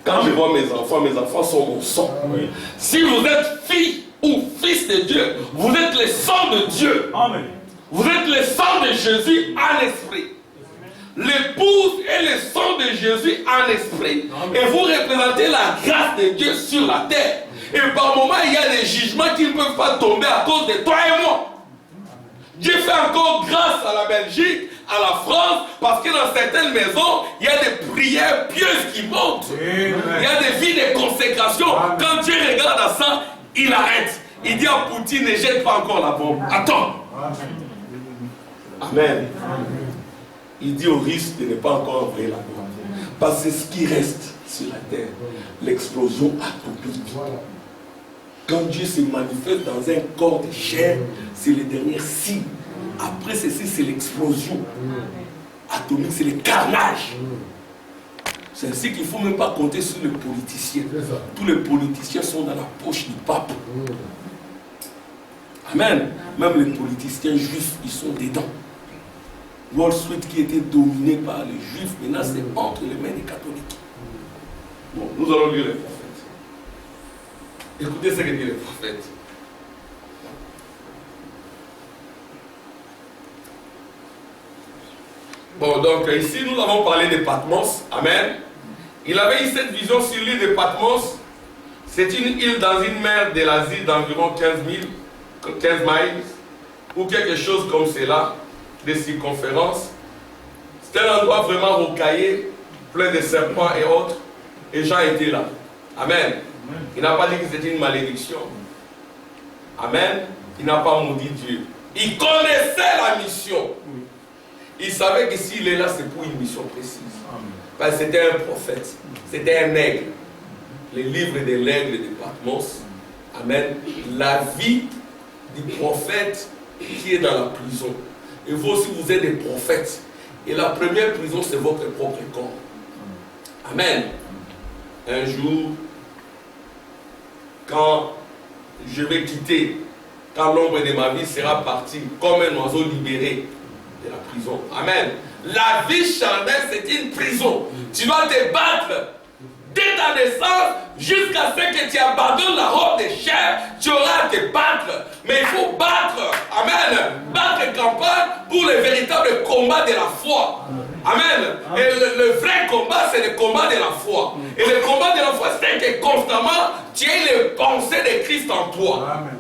Quand je vois mes enfants sont mon sang. Amen. Si vous êtes fille ou fils de Dieu, vous êtes le sang de Dieu. Amen. Vous êtes le sang de Jésus en esprit. L'épouse est le sang de Jésus en esprit. Amen. Et vous représentez la grâce de Dieu sur la terre. Et par moments, il y a des jugements qui ne peuvent pas tomber à cause de toi et moi. Dieu fait encore grâce à la Belgique, à la France, parce que dans certaines maisons, il y a des prières pieuses qui montent. Amen. Il y a des vies de consécration. Amen. Quand Dieu regarde à ça, il arrête. Il dit à Poutine, ne jette pas encore la bombe. Attends. Amen. Amen. Il dit au risque de ne pas encore envoyer la bombe. Parce que ce qui reste sur la terre, l'explosion atomique. Quand Dieu se manifeste dans un corps de chair, c'est le dernier signe. Après ceci, c'est l'explosion atomique, c'est le carnage. C'est ainsi qu'il ne faut même pas compter sur les politiciens. Tous les politiciens sont dans la poche du pape. Amen. Même les politiciens juifs, ils sont dedans. Wall Street qui était dominé par les juifs, maintenant c'est entre les mains des catholiques. Bon, nous allons lire les prophètes. Écoutez ce que disent les prophètes. Bon, donc ici nous avons parlé de Patmos. Amen. Il avait eu cette vision sur l'île de Patmos. C'est une île dans une mer de l'Asie d'environ 15 miles, ou quelque chose comme cela, de circonférence. C'était un endroit vraiment rocaillé, plein de serpents et autres. Et Jean était là. Amen. Il n'a pas dit que c'était une malédiction. Amen. Il n'a pas maudit Dieu. Il connaissait la mission. Il savait que s'il est là, c'est pour une mission précise. Parce que c'était un prophète. C'était un aigle. Les livres de l'aigle de Patmos. Amen. La vie du prophète qui est dans la prison. Et vous aussi, vous êtes des prophètes. Et la première prison, c'est votre propre corps. Amen. Un jour, quand je vais quitter, quand l'ombre de ma vie sera partie, comme un oiseau libéré de la prison. Amen. La vie charnelle, c'est une prison. Tu dois te battre dès ta naissance jusqu'à ce que tu abandonnes la robe de chair. Tu auras à te battre. Mais il faut battre. Amen. Battre campagne pour le véritable combat de la foi. Amen. Et le vrai combat, c'est le combat de la foi. Et le combat de la foi, c'est que constamment, tu aies les pensées de Christ en toi. Amen.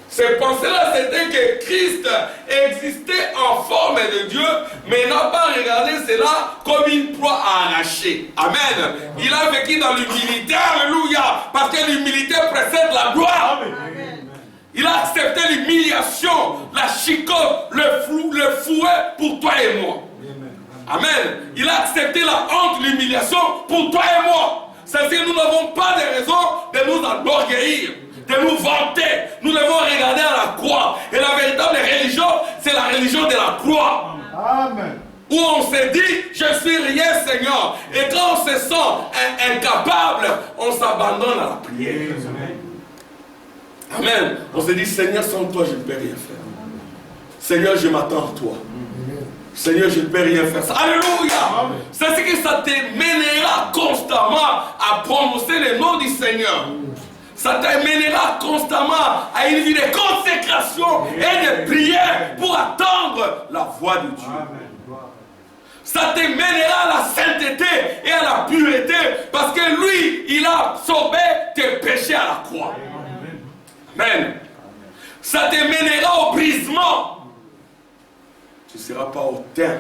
Ces pensées-là, c'était que Christ existait en forme de Dieu, mais n'a pas regardé cela comme une proie à arracher. Amen. Il a vécu dans l'humilité, alléluia, parce que l'humilité précède la gloire. Amen. Il a accepté l'humiliation, la chicote, le fouet pour toi et moi. Amen. Il a accepté la honte, l'humiliation pour toi et moi. C'est-à-dire que nous n'avons pas de raison de nous enorgueillir, de nous vanter. Nous devons regarder à la croix. Et la véritable religion, c'est la religion de la croix. Amen. Où on se dit, je suis rien, Seigneur. Et quand on se sent incapable, on s'abandonne à la prière. Amen. On se dit, Seigneur, sans toi, je ne peux rien faire. Seigneur, je m'attends à toi. Seigneur, je ne peux rien faire. Alléluia. C'est ce que ça te mènera constamment à prononcer le nom du Seigneur. Ça te mènera constamment à une vie de consécration et de prière pour attendre la voix de Dieu. Ça te mènera à la sainteté et à la pureté parce que lui, il a absorbé tes péchés à la croix. Amen. Ça te mènera au brisement. Tu ne seras pas hautain.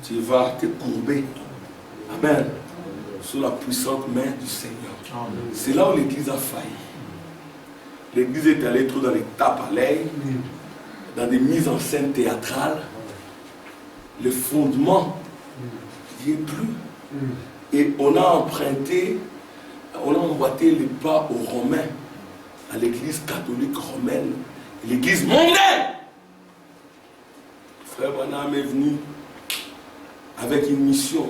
Tu vas te courber. Amen. Sous la puissante main du Seigneur. C'est là où l'Église a failli. L'Église est allée trop dans les tapes à l'œil, dans des mises en scène théâtrales. Le fondement n'y est plus. Et on a emprunté, on a emboîté les pas aux Romains, à l'Église catholique romaine, l'Église mondaine. Frère Branham est venu avec une mission.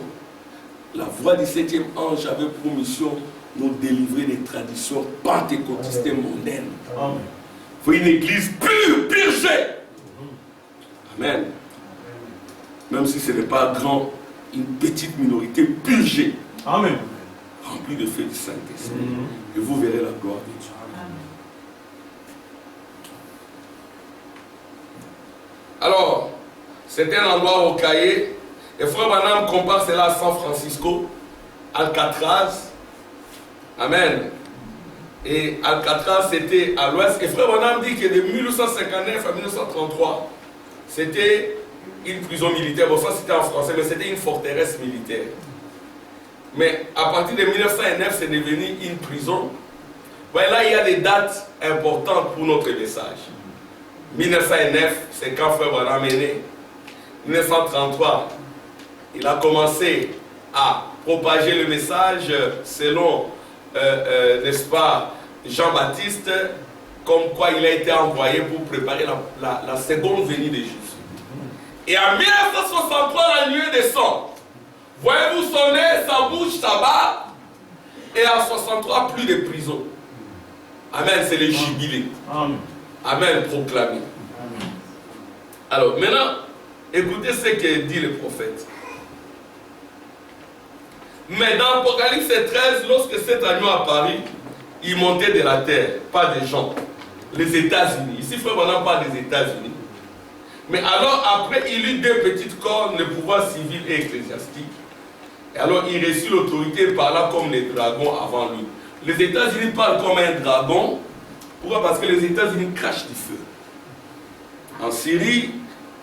La voix du 7e ange avait pour mission de nous délivrer des traditions pentecôtistes mondaines. Amen. Il faut une église pure, purgée. Amen. Même si ce n'est pas grand, une petite minorité purgée. Amen. Remplie de feu du Saint-Esprit. Et vous verrez la gloire de Dieu. Alors, c'était un endroit rocaillé. Et Frère Branham compare cela à San Francisco, Alcatraz. Amen. Et Alcatraz, c'était à l'ouest. Et Frère Branham dit que de 1859 à 1933, c'était une prison militaire. Bon, ça c'était en français, mais c'était une forteresse militaire. Mais à partir de 1909, c'est devenu une prison. Ouais, là, il y a des dates importantes pour notre message. 1909, c'est quand Frère Branham est né. 1933, il a commencé à propager le message selon, n'est-ce pas, Jean-Baptiste, comme quoi il a été envoyé pour préparer la seconde venue de Jésus. Et en 1963, la nuée descend. Voyez-vous sonner, sa bouche, sa barbe. Et en 63, plus de prison. Amen, c'est le jubilé. Amen, proclamé. Alors maintenant, écoutez ce que dit le prophète. Mais dans Apocalypse 13, lorsque cet agneau apparut, il montait de la terre, pas des gens. Les États-Unis. Ici, frère, on n'a pas des États-Unis. Mais alors, après, il eut deux petites cornes, le pouvoir civil et ecclésiastique. Et alors, il reçut l'autorité et parla comme les dragons avant lui. Les États-Unis parlent comme un dragon. Pourquoi? Parce que les États-Unis crachent du feu. En Syrie,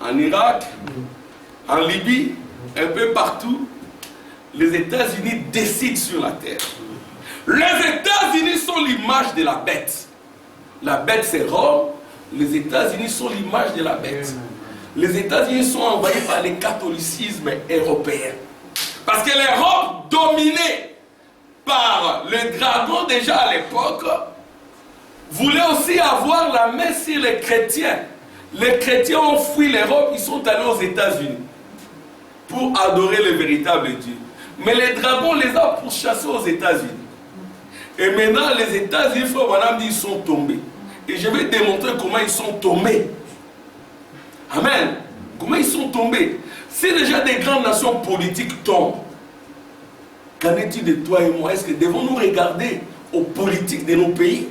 en Irak, en Libye, un peu partout, les États-Unis décident sur la terre. Les États-Unis sont l'image de la bête. La bête, c'est Rome. Les États-Unis sont l'image de la bête. Les États-Unis sont envahis par le catholicisme européen. Parce que l'Europe, dominée par le dragon déjà à l'époque, voulait aussi avoir la main sur les chrétiens. Les chrétiens ont fui l'Europe, ils sont allés aux États-Unis pour adorer le véritable Dieu. Mais les dragons les ont pourchassés aux États-Unis. Et maintenant, les États-Unis, frère Madame dit, ils sont tombés. Et je vais démontrer comment ils sont tombés. Amen. Comment ils sont tombés. Si déjà des grandes nations politiques tombent, qu'en est-il de toi et moi? Est-ce que devons-nous regarder aux politiques de nos pays,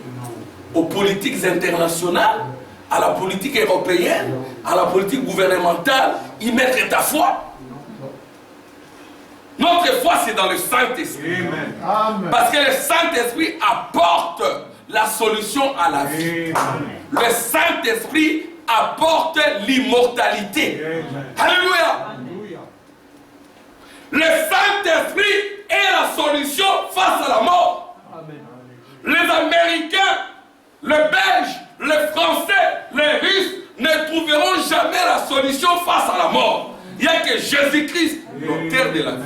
aux politiques internationales, à la politique européenne, à la politique gouvernementale, y mettre ta foi? Notre foi, c'est dans le Saint-Esprit. Parce que le Saint-Esprit apporte la solution à la vie. Le Saint-Esprit apporte l'immortalité. Alléluia. Le Saint-Esprit est la solution face à la mort. Les Américains, les Belges, les Français, les Russes ne trouveront jamais la solution face à la mort. Il n'y a que Jésus-Christ, l'auteur de la vie.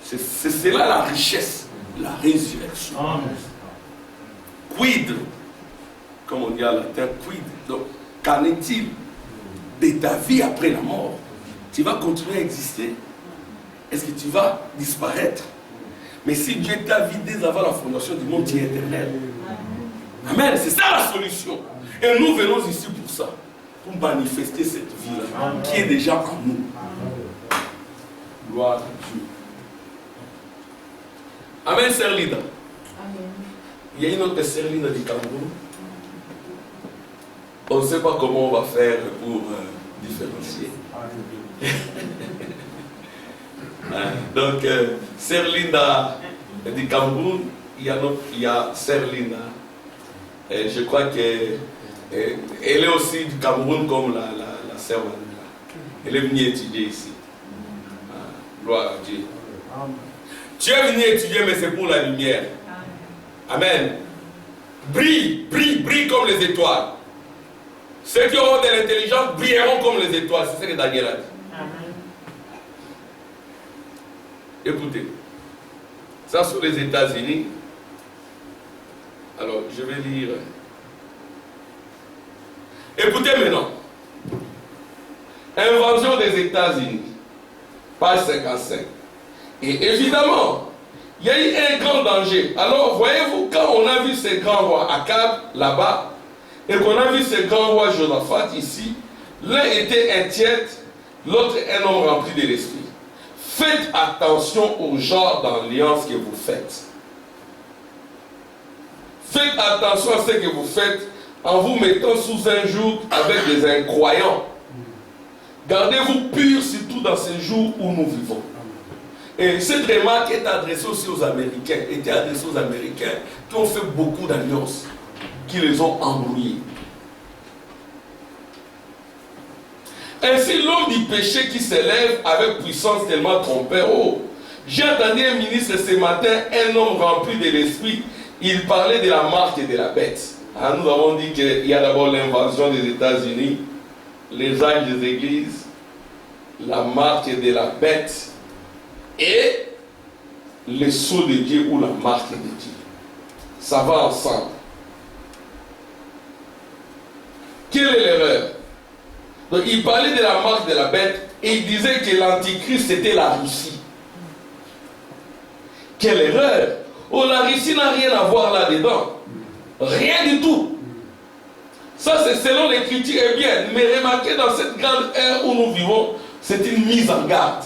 C'est cela la richesse, la résurrection. Quid, comme on dit en latin, quid. Donc, qu'en est-il de ta vie après la mort? Tu vas continuer à exister? Est-ce que tu vas disparaître? Mais si Dieu t'a vidé avant la fondation du monde, tu es éternel. Amen, c'est ça la solution. Et nous venons ici pour ça, pour manifester cette vie-là, qui est déjà en nous. Gloire à Dieu. Amen, sœur Lida. Il y a une autre sœur Lida du Cameroun. On ne sait pas comment on va faire pour différencier. Donc, sœur Linda du Cameroun, il y a sœur Linda. Et je crois qu'elle est aussi du Cameroun comme la sœur Linda. Elle est venue étudier ici. Gloire à Dieu. Tu es venu étudier, mais c'est pour la lumière. Amen. Brille, brille, brille comme les étoiles. Ceux qui auront de l'intelligence brilleront comme les étoiles. C'est ce que Daniel a dit. Écoutez, ça sur les États-Unis. Alors, je vais lire. Écoutez maintenant. Invention des États-Unis. Page 55. Et évidemment, il y a eu un grand danger. Alors, voyez-vous, quand on a vu ces grands rois, Akab, là-bas, et qu'on a vu ces grands rois Josaphat ici, l'un était un tiède, l'autre un homme rempli de l'esprit. Faites attention au genre d'alliance que vous faites. Faites attention à ce que vous faites en vous mettant sous un joug avec des incroyants. Gardez-vous purs, surtout dans ces jours où nous vivons. Et cette remarque est adressée aussi aux Américains, était adressée aux Américains qui ont fait beaucoup d'alliances, qui les ont embrouillés. Ainsi, l'homme du péché qui s'élève avec puissance tellement trompeur. Oh, j'ai entendu un ministre ce matin, un homme rempli de l'esprit, il parlait de la marque et de la bête. Alors, nous avons dit qu'il y a d'abord l'invasion des États-Unis, les âges des églises, la marque de la bête et le sceau de Dieu ou la marque de Dieu. Ça va ensemble. Quelle est l'erreur? Donc il parlait de la marque de la bête et il disait que l'antichrist c'était la Russie. Quelle erreur! Oh, la Russie n'a rien à voir là-dedans. Rien du tout. Ça c'est selon l'écriture. Eh bien, mais remarquez dans cette grande ère où nous vivons, c'est une mise en garde.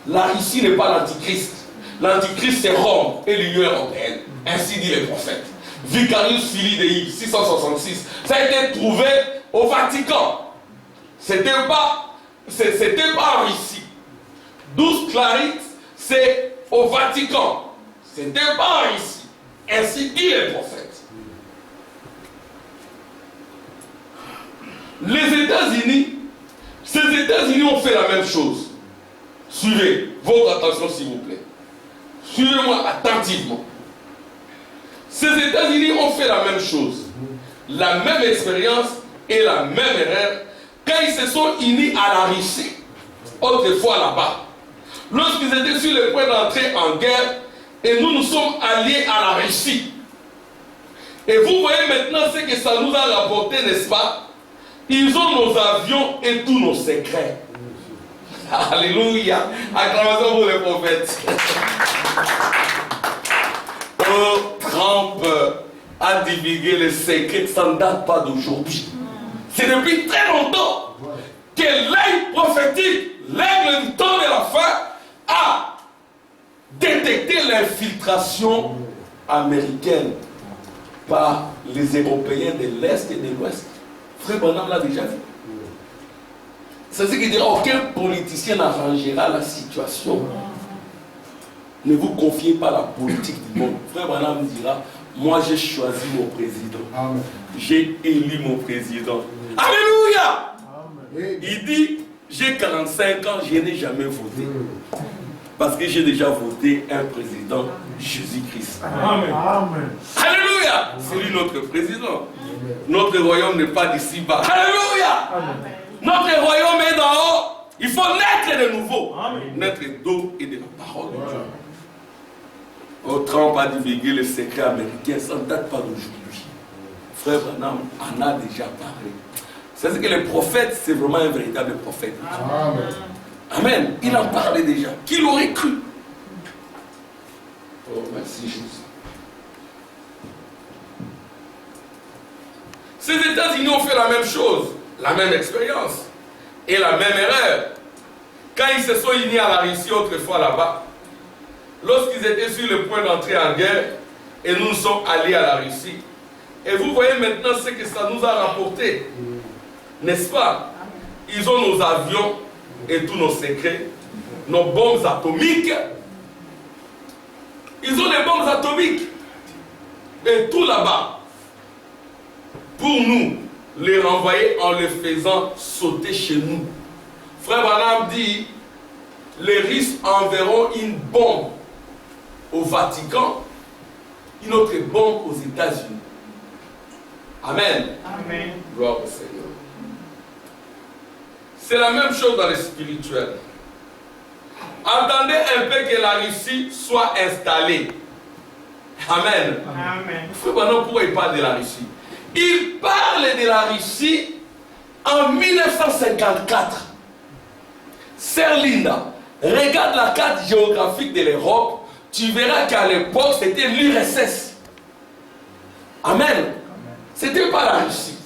La Russie n'est pas l'antichrist. L'antichrist c'est Rome et l'Union européenne. Ainsi dit les prophètes. Vicarius Filii Dei 666. Ça a été trouvé au Vatican. C'était pas en Russie. 12 Clarites, c'est au Vatican. C'était pas en Russie. Ainsi dit les prophètes. Les États-Unis, ces États-Unis ont fait la même chose. Suivez, votre attention s'il vous plaît. Suivez-moi attentivement. Ces États-Unis ont fait la même chose. La même expérience et la même erreur quand ils se sont unis à la Russie, autrefois là-bas. Lorsqu'ils étaient sur le point d'entrer en guerre, et nous nous sommes alliés à la Russie. Et vous voyez maintenant ce que ça nous a rapporté, n'est-ce pas? Ils ont nos avions et tous nos secrets. Alléluia. Acclamation pour les prophètes. Oh, Trump a divulgué les secrets, ça ne date pas d'aujourd'hui. C'est depuis très longtemps que l'œil prophétique, l'aigle du temps de la fin, a détecté l'infiltration américaine par les Européens de l'Est et de l'Ouest. Frère Branham l'a déjà vu. C'est ce qui dira, aucun politicien n'arrangera la situation. Ne vous confiez pas à la politique du monde. Frère Branham dira, moi j'ai choisi mon président. Amen. J'ai élu mon président. Alléluia. Amen. Il dit, j'ai 45 ans, je n'ai jamais voté. Parce que j'ai déjà voté un président, Jésus-Christ. Amen. Amen. Alléluia. C'est lui notre président. Notre royaume n'est pas d'ici-bas. Alléluia. Amen. Notre royaume est d'en haut. Il faut naître de nouveau. Amen. Naître d'eau et de la parole de Dieu. Oh, Trump a divulgué le secret américain, ça ne date pas d'aujourd'hui. Frère Branham en a déjà parlé. C'est ce que le prophète, c'est vraiment un véritable prophète. Amen. Amen. Il en parlait déjà. Qui l'aurait cru? Oh, merci Jésus. Ces États-Unis ont fait la même chose, la même expérience et la même erreur. Quand ils se sont unis à la Russie autrefois là-bas, lorsqu'ils étaient sur le point d'entrer en guerre, et nous nous sommes alliés à la Russie. Et vous voyez maintenant ce que ça nous a rapporté. N'est-ce pas? Ils ont nos avions et tous nos secrets, nos bombes atomiques. Ils ont des bombes atomiques. Et tout là-bas. Pour nous, les renvoyer en les faisant sauter chez nous. Frère Branham dit, les Russes enverront une bombe au Vatican, une autre bombe aux États-Unis. Amen. Amen. Gloire au Seigneur. C'est la même chose dans le spirituel. Attendez un peu que la Russie soit installée. Amen. Amen. Frère Branham, pourquoi il parle de la Russie? Il parle de la Russie en 1954. Sœur Linda, regarde la carte géographique de l'Europe, tu verras qu'à l'époque c'était l'URSS. Amen. C'était pas la Russie,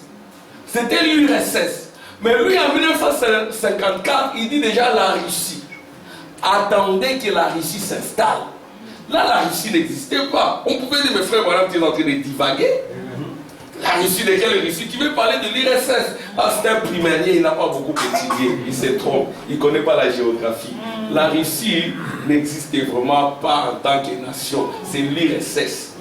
c'était l'URSS. Mais lui en 1954, il dit déjà la Russie. Attendez que la Russie s'installe. Là, la Russie n'existait pas. On pouvait dire, mes frères, voilà, tu es en train de divaguer. La Russie, de quelle Russie? Tu veux parler de l'URSS? Ah, c'est un primaire, il n'a pas beaucoup étudié, il se trompe, il ne connaît pas la géographie. La Russie n'existait vraiment pas en tant que nation, c'est l'URSS.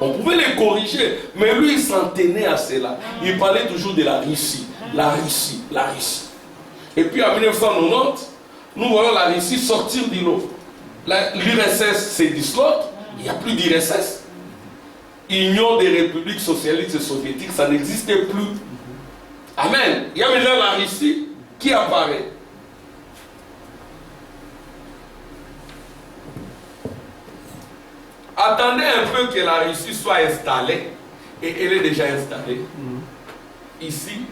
On pouvait les corriger, mais lui, il s'en tenait à cela. Il parlait toujours de la Russie, la Russie, la Russie. Et puis en 1990, nous voyons la Russie sortir du lot. L'URSS se disloque, il n'y a plus d'URSS. Union des républiques socialistes et soviétiques, ça n'existait plus. Amen. Il y a maintenant la Russie qui apparaît. Attendez un peu que la Russie soit installée, et elle est déjà installée, ici,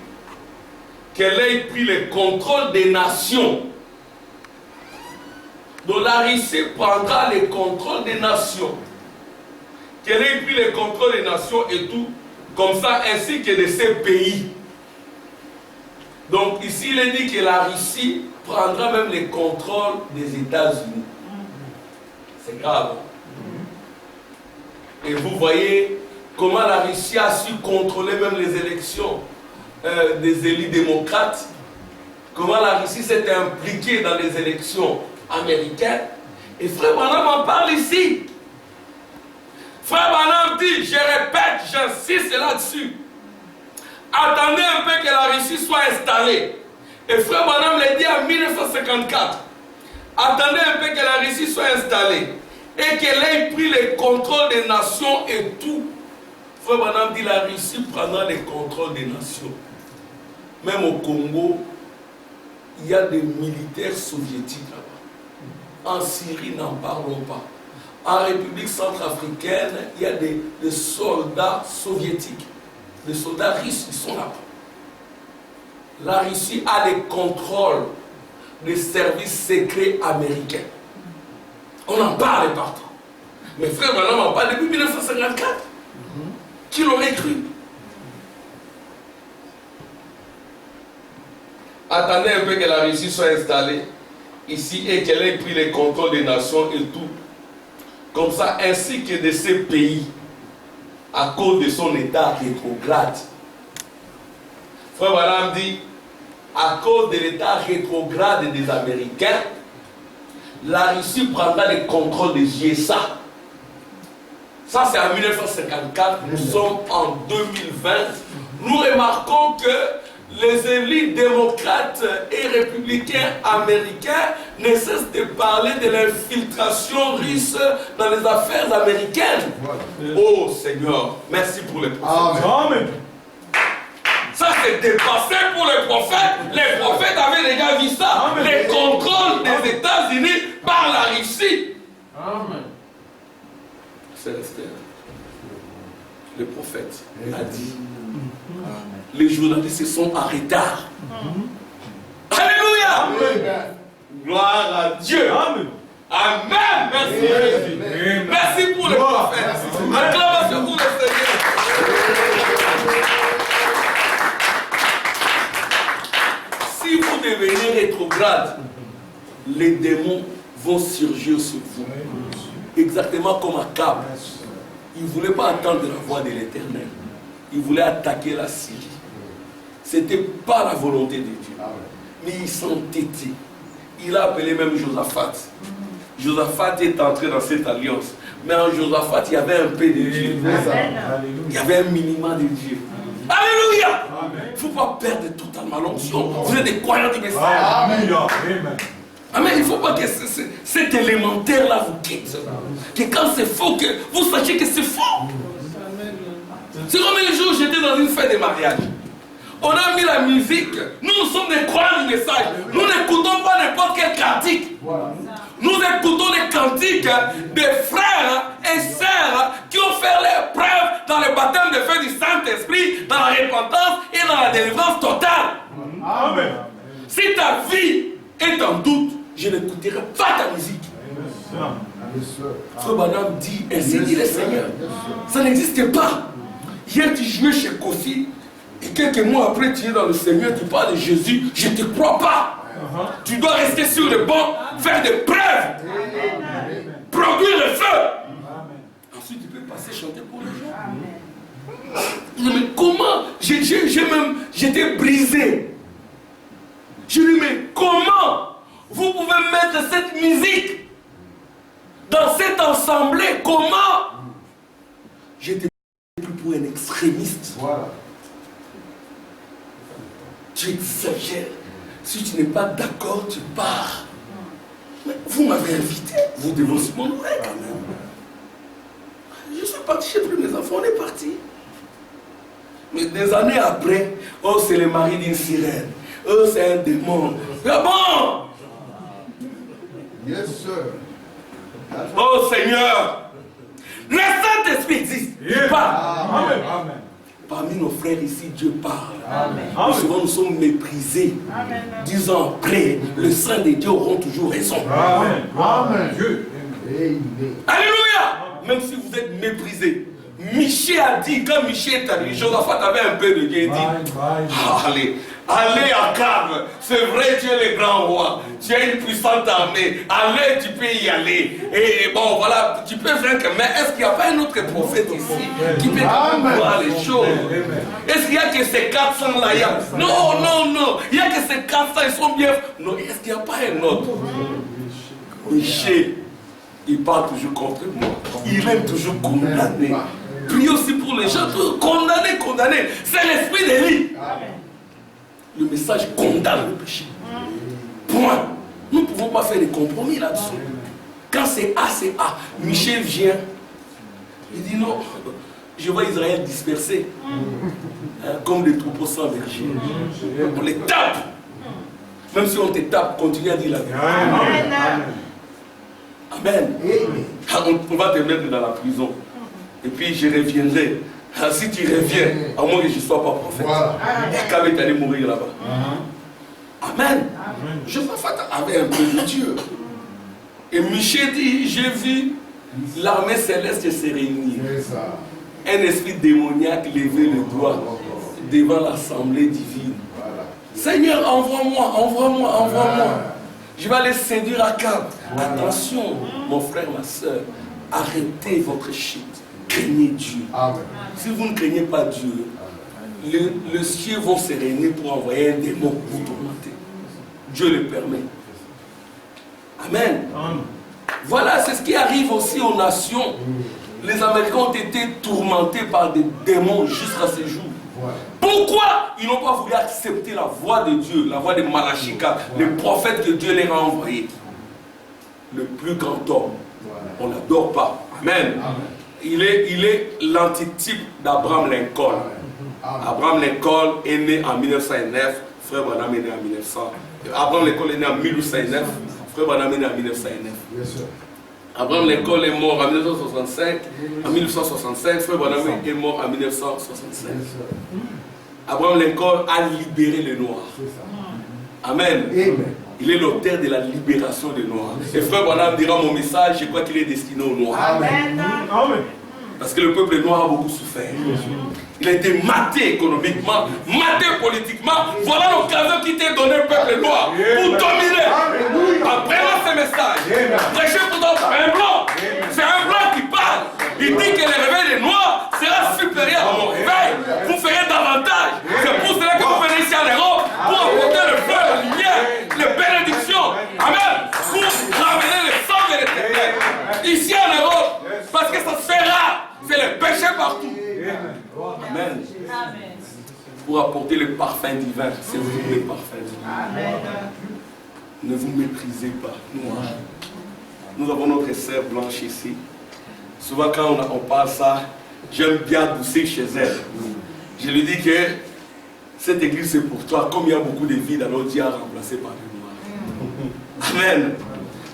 qu'elle ait pris le contrôle des nations. Donc la Russie prendra le contrôle des nations. Qu'elle ait pris le contrôle des nations et tout, comme ça, ainsi que de ces pays. Donc ici, il est dit que la Russie prendra même le contrôle des États-Unis. C'est grave. Et vous voyez comment la Russie a su contrôler même les élections des élus démocrates. Comment la Russie s'est impliquée dans les élections américaines. Et Frère Branham en parle ici. Frère Branham dit, je répète, j'insiste là-dessus. Attendez un peu que la Russie soit installée. Et Frère Branham l'a dit en 1954. Attendez un peu que la Russie soit installée. Et qu'elle ait pris le contrôle des nations et tout. Frère Branham dit, la Russie prendra le contrôle des nations. Même au Congo, il y a des militaires soviétiques là-bas. En Syrie, n'en parlons pas. En République centrafricaine, il y a des soldats soviétiques. Des soldats russes, ils sont là-bas. La Russie a le contrôle des services secrets américains. On en parle partout. Mais frère, maintenant, on en parle depuis 1954. Qui l'aurait cru? Attendez un peu que la Russie soit installée ici et qu'elle ait pris le contrôle des nations et tout. Comme ça, ainsi que de ces pays, à cause de son état rétrograde. Frère Branham dit, à cause de l'état rétrograde des Américains, la Russie prendra le contrôle des USA. Ça, c'est en 1954. Nous sommes en 2020. Nous remarquons que les élites démocrates et républicains américains ne cessent de parler de l'infiltration russe dans les affaires américaines. Oh Seigneur, merci pour les prophètes. Amen. Ça, c'est dépassé pour les prophètes. Les prophètes avaient déjà vu ça. Le contrôle des États-Unis par la Russie. Amen. Célestin, le prophète a dit. Les journalistes se sont en retard. Alléluia. Amen. Gloire à Dieu. Amen. Amen. Merci Jésus. Amen. Merci pour le prophète. Acclamation pour le Seigneur. Si vous devenez rétrograde, les démons vont surgir sur vous. Exactement comme Akab. Il ne voulait pas entendre la voix de l'Éternel. Il voulait attaquer la Syrie. Ce n'était pas la volonté de Dieu. Mais il s'entêtait. Il a appelé même Josaphat. Josaphat est entré dans cette alliance. Mais en Josaphat, il y avait un peu de Dieu. Il y avait un minimum de Dieu. Alléluia! Il ne faut pas perdre totalement l'onction. Vous êtes des croyants du message. Amen. Amen. Il ne faut pas que cet élémentaire-là vous quitte. Que quand c'est faux, que vous sachiez que c'est faux. C'est comme un jour, j'étais dans une fête de mariage. On a mis la musique. Nous sommes des croyants du message. Nous n'écoutons pas n'importe quel cantique. Nous écoutons les cantiques des frères et sœurs qui ont fait leur preuve dans le baptême de feu du Saint-Esprit, dans la repentance et dans la délivrance totale. Amen. Si ta vie est en doute, je n'écouterai pas ta musique. Frère Branham dit, ainsi dit le Seigneur. Ça n'existe pas. Hier, tu jouais chez Kofi, et quelques mois après, tu es dans le Seigneur, tu parles de Jésus, je ne te crois pas. Tu dois rester sur le banc, faire des preuves, produire le feu. Ensuite, tu peux passer chanter pour les gens. Mais comment? J'étais brisé. Je lui dis, mais comment vous pouvez mettre cette musique dans cette assemblée? Comment? J'étais plus pour un extrémiste. Voilà. Tu exagères. Si tu n'es pas d'accord, tu pars. Mais vous m'avez invité. Vous devez aussi m'honorer quand même. Je suis parti, j'ai pris mes enfants, on est parti. Mais des années après, oh, c'est le mari d'une sirène. Oh, c'est un démon. Ah bon? Yes, sir. Oh Seigneur, Le Saint-Esprit existe. Il parle. Amen. Amen. Parmi nos frères ici, Dieu parle. Amen. Souvent nous sommes méprisés. 10 ans après, le Saint de Dieu auront toujours raison. Amen. Amen. Dieu. Alléluia. Même si vous êtes méprisés. Michel a dit, quand Michel est arrivé, Josaphat avait un peu de Dieu. Il dit, allez, allez à Cave. C'est vrai, tu es le grand roi. Tu as une puissante armée. Allez, tu peux y aller. Et bon, voilà, tu peux faire que. Mais est-ce qu'il n'y a pas un autre prophète ici qui peut voir les choses? Est-ce qu'il n'y a que ces 400 là? Non, non, non. Il n'y a que ces 400, ils sont bien. Non, est-ce qu'il n'y a pas un autre? Michel, il parle toujours contre moi. Il aime toujours condamner. Prie aussi pour les gens. Condamner, condamner. C'est l'esprit d'Élie. Le message condamne le péché. Point. Nous ne pouvons pas faire des compromis là-dessus. Quand c'est A, c'est A. Michel vient. Il dit non. Je vois Israël dispersé. Comme des troupeaux sans berger. On les tape. Même si on te tape, continue à dire la vérité. Amen. On va te mettre dans la prison. Et puis je reviendrai. Si tu reviens, à moins que je ne sois pas prophète. Et quand tu allais mourir là-bas. Amen. Josaphat avait un peu de Dieu. Et Michel dit, j'ai vu l'armée céleste se réunir. Un esprit démoniaque lever le doigt devant l'assemblée divine. Seigneur, envoie-moi, envoie-moi, envoie-moi. Je vais aller séduire à Cave. Attention, mon frère, ma soeur, arrêtez votre chute. Craignez Dieu. Amen. Si vous ne craignez pas Dieu, les cieux vont se réunir pour envoyer un démon pour vous tourmenter. Dieu le permet. Amen. Amen. Voilà, c'est ce qui arrive aussi aux nations. Les Américains ont été tourmentés par des démons jusqu'à ce jour. Pourquoi ils n'ont pas voulu accepter la voix de Dieu, la voix de Malachie, le prophète que Dieu leur a envoyé? Le plus grand homme, on ne l'adore pas. Amen. Il est l'antitype d'Abraham Lincoln. Abraham Lincoln est né en 1909, frère Branham est né en 1900. Abraham Lincoln est né en 1809, frère Branham est né en 1909. Abraham Lincoln est mort en 1965, en 1865, frère Branham est mort en 1965. Abraham Lincoln a libéré les Noirs. Amen. Il est l'auteur de la libération des Noirs. Et frère Branham dira mon message, je crois qu'il est destiné aux Noirs. Amen. Parce que le peuple noir a beaucoup souffert. Il a été maté économiquement, maté politiquement. Voilà l'occasion qui t'est donnée au peuple noir pour dominer. Apprenez ce message. Prêchez pourtant un blanc. C'est un blanc qui parle. Il dit que le réveil des noirs sera supérieur à mon réveil. Vous ferez davantage. C'est pour cela que vous venez ici en Europe pour apporter le feu, la lumière, les bénédictions. Amen. Pour ramener le sang de l'Éternel. Ici en Europe. Parce que ça se fera. C'est le péché partout. Amen. Pour apporter le parfum divin. C'est vous le parfum divin. Ne vous méprisez pas. Nous avons notre sœur blanche ici. Souvent quand on parle ça, j'aime bien pousser chez elle. Je lui dis que cette église c'est pour toi. Comme il y a beaucoup de vides, alors Dieu a remplacé par les noirs. Amen.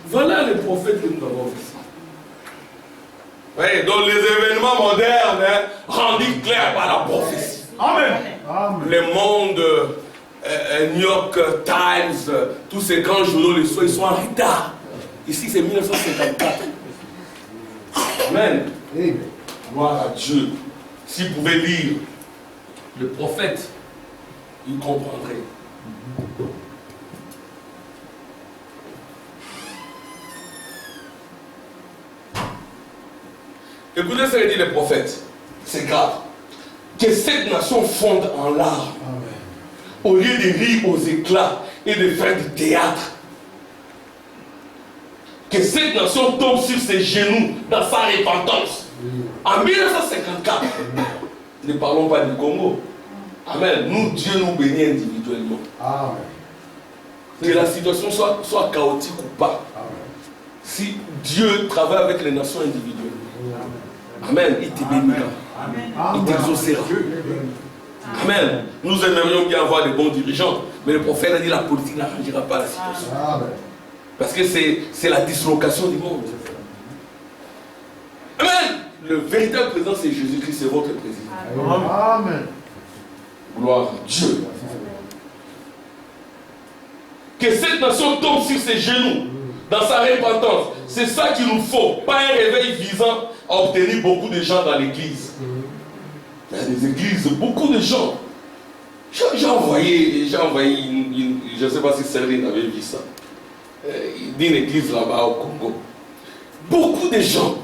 Voilà les prophètes que nous avons fait. Oui, donc les événements modernes rendus clairs par la prophétie. Amen. Le monde, New York Times, tous ces grands journaux, les soirs, ils sont en retard. Ici, c'est 1954. Amen. Gloire à Dieu. S'il pouvait lire le prophète, il comprendrait. Écoutez ce que dit le prophète. C'est grave. Que cette nation fonde en larmes. Au lieu de rire aux éclats et de faire du théâtre. Que cette nation tombe sur ses genoux dans sa repentance. En 1954, ne parlons pas du Congo. Amen. Nous, Dieu nous bénit individuellement. Amen. Que la situation soit chaotique ou pas. Amen. Si Dieu travaille avec les nations individuelles. Amen. Il te bénira. Il t'exaucera. Amen. Nous aimerions bien avoir de bons dirigeants, mais le prophète a dit que la politique n'arrangera pas la situation. Parce que c'est la dislocation du monde. Amen. le véritable président, c'est Jésus-Christ, c'est votre président. Amen. Gloire à Dieu. Que cette nation tombe sur ses genoux dans sa repentance. C'est ça qu'il nous faut. Pas un réveil visant à obtenir beaucoup de gens dans l'église. Il y a des églises, beaucoup de gens. J'ai envoyé je ne sais pas si Céline avait vu ça. D'une église là-bas au Congo. Beaucoup de gens,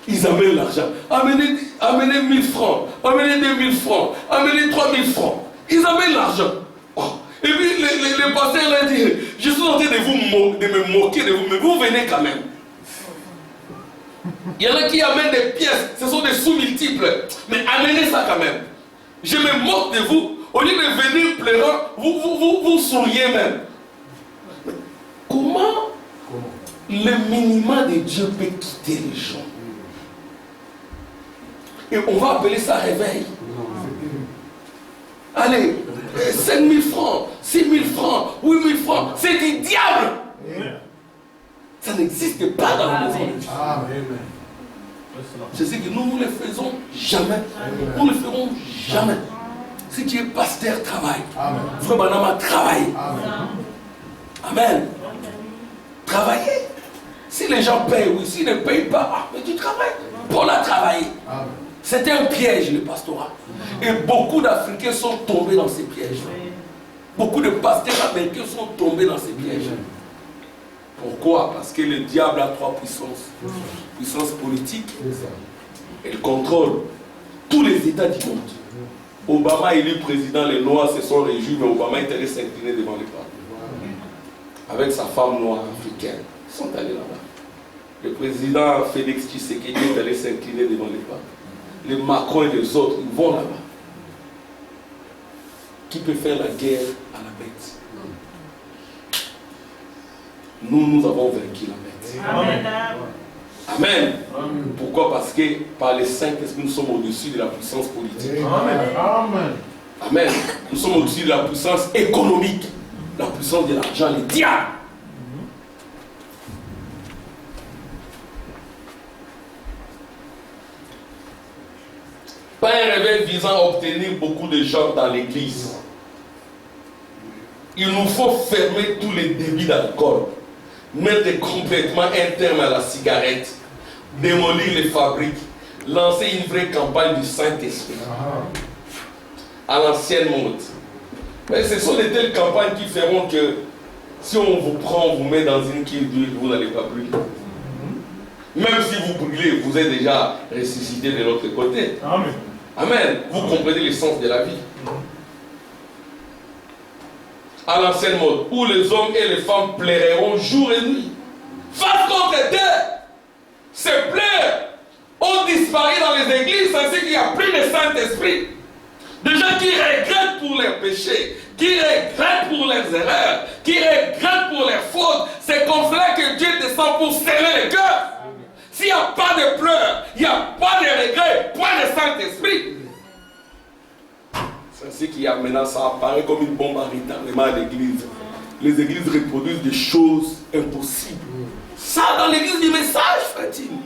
ils amènent l'argent. Amenez 1000 francs, amenez 2000 francs, amenez 3000 francs. Ils amènent l'argent. Oh. Et puis les pasteurs leur disent, je suis en train de me moquer de vous, mais vous venez quand même. Il y en a qui amènent des pièces, ce sont des sous multiples. Mais amenez ça quand même. Je me moque de vous. Au lieu de venir pleurant, vous souriez même. Mais comment le minimum de Dieu peut quitter les gens? Et on va appeler ça réveil. Allez, 5 000 francs, 6 000 francs, 8 000 francs, c'est du diable. Ça n'existe pas dans la maison de Dieu. C'est ce que nous ne le faisons jamais. Nous ne le ferons jamais. Si tu es pasteur, travaille. Frère Banama, travaille. Amen. Travaillez. Si les gens payent, oui. S'ils ne payent pas, mais tu travailles. Pour la travailler. C'était un piège, le pastorat. Et beaucoup d'Africains sont tombés dans ces pièges. Beaucoup de pasteurs américains sont tombés dans ces pièges. Pourquoi? Parce que le diable a 3 puissances. Puissance politique. Il contrôle tous les États du monde. Obama élu président, les Noirs se sont réjouis, mais Obama est allé s'incliner devant les peuples. Avec sa femme noire africaine. Ils sont allés là-bas. Le président Félix Tshisekedi est allé s'incliner devant les peuples. Les Macron et les autres, ils vont là-bas. Qui peut faire la guerre à la bête? Nous avons vaincu la bête. Amen. Amen. Pourquoi? Parce que par les Saint-Esprit, nous sommes au-dessus de la puissance politique. Amen. Amen. Nous sommes au-dessus de la puissance économique, la puissance de l'argent, les diables. Pas un réveil visant à obtenir beaucoup de gens dans l'église. Il nous faut fermer tous les débits d'alcool, mettre complètement un terme à la cigarette, démolir les fabriques, lancer une vraie campagne du Saint-Esprit. À l'ancienne mode. Mais ce sont de telles campagnes qui feront que si on vous prend, on vous met dans une quille d'huile, vous n'allez pas brûler. Même si vous brûlez, vous êtes déjà ressuscité de l'autre côté. Amen. Amen. Vous comprenez l'essence de la vie. À l'ancienne mode, où les hommes et les femmes plairont jour et nuit. Face contre terre, ces pleurs ont disparu dans les églises, ainsi qu'il n'y a plus de Saint-Esprit. Des gens qui regrettent pour leurs péchés, qui regrettent pour leurs erreurs, qui regrettent pour leurs fautes. C'est comme cela que Dieu descend pour serrer les cœurs. S'il n'y a pas de pleurs, il n'y a pas de regrets, pas de Saint-Esprit. C'est ainsi qu'il y a maintenant, ça apparaît comme une bombe à retardement à l'église. Les églises reproduisent des choses impossibles. Ça, dans l'église du message, Fatine.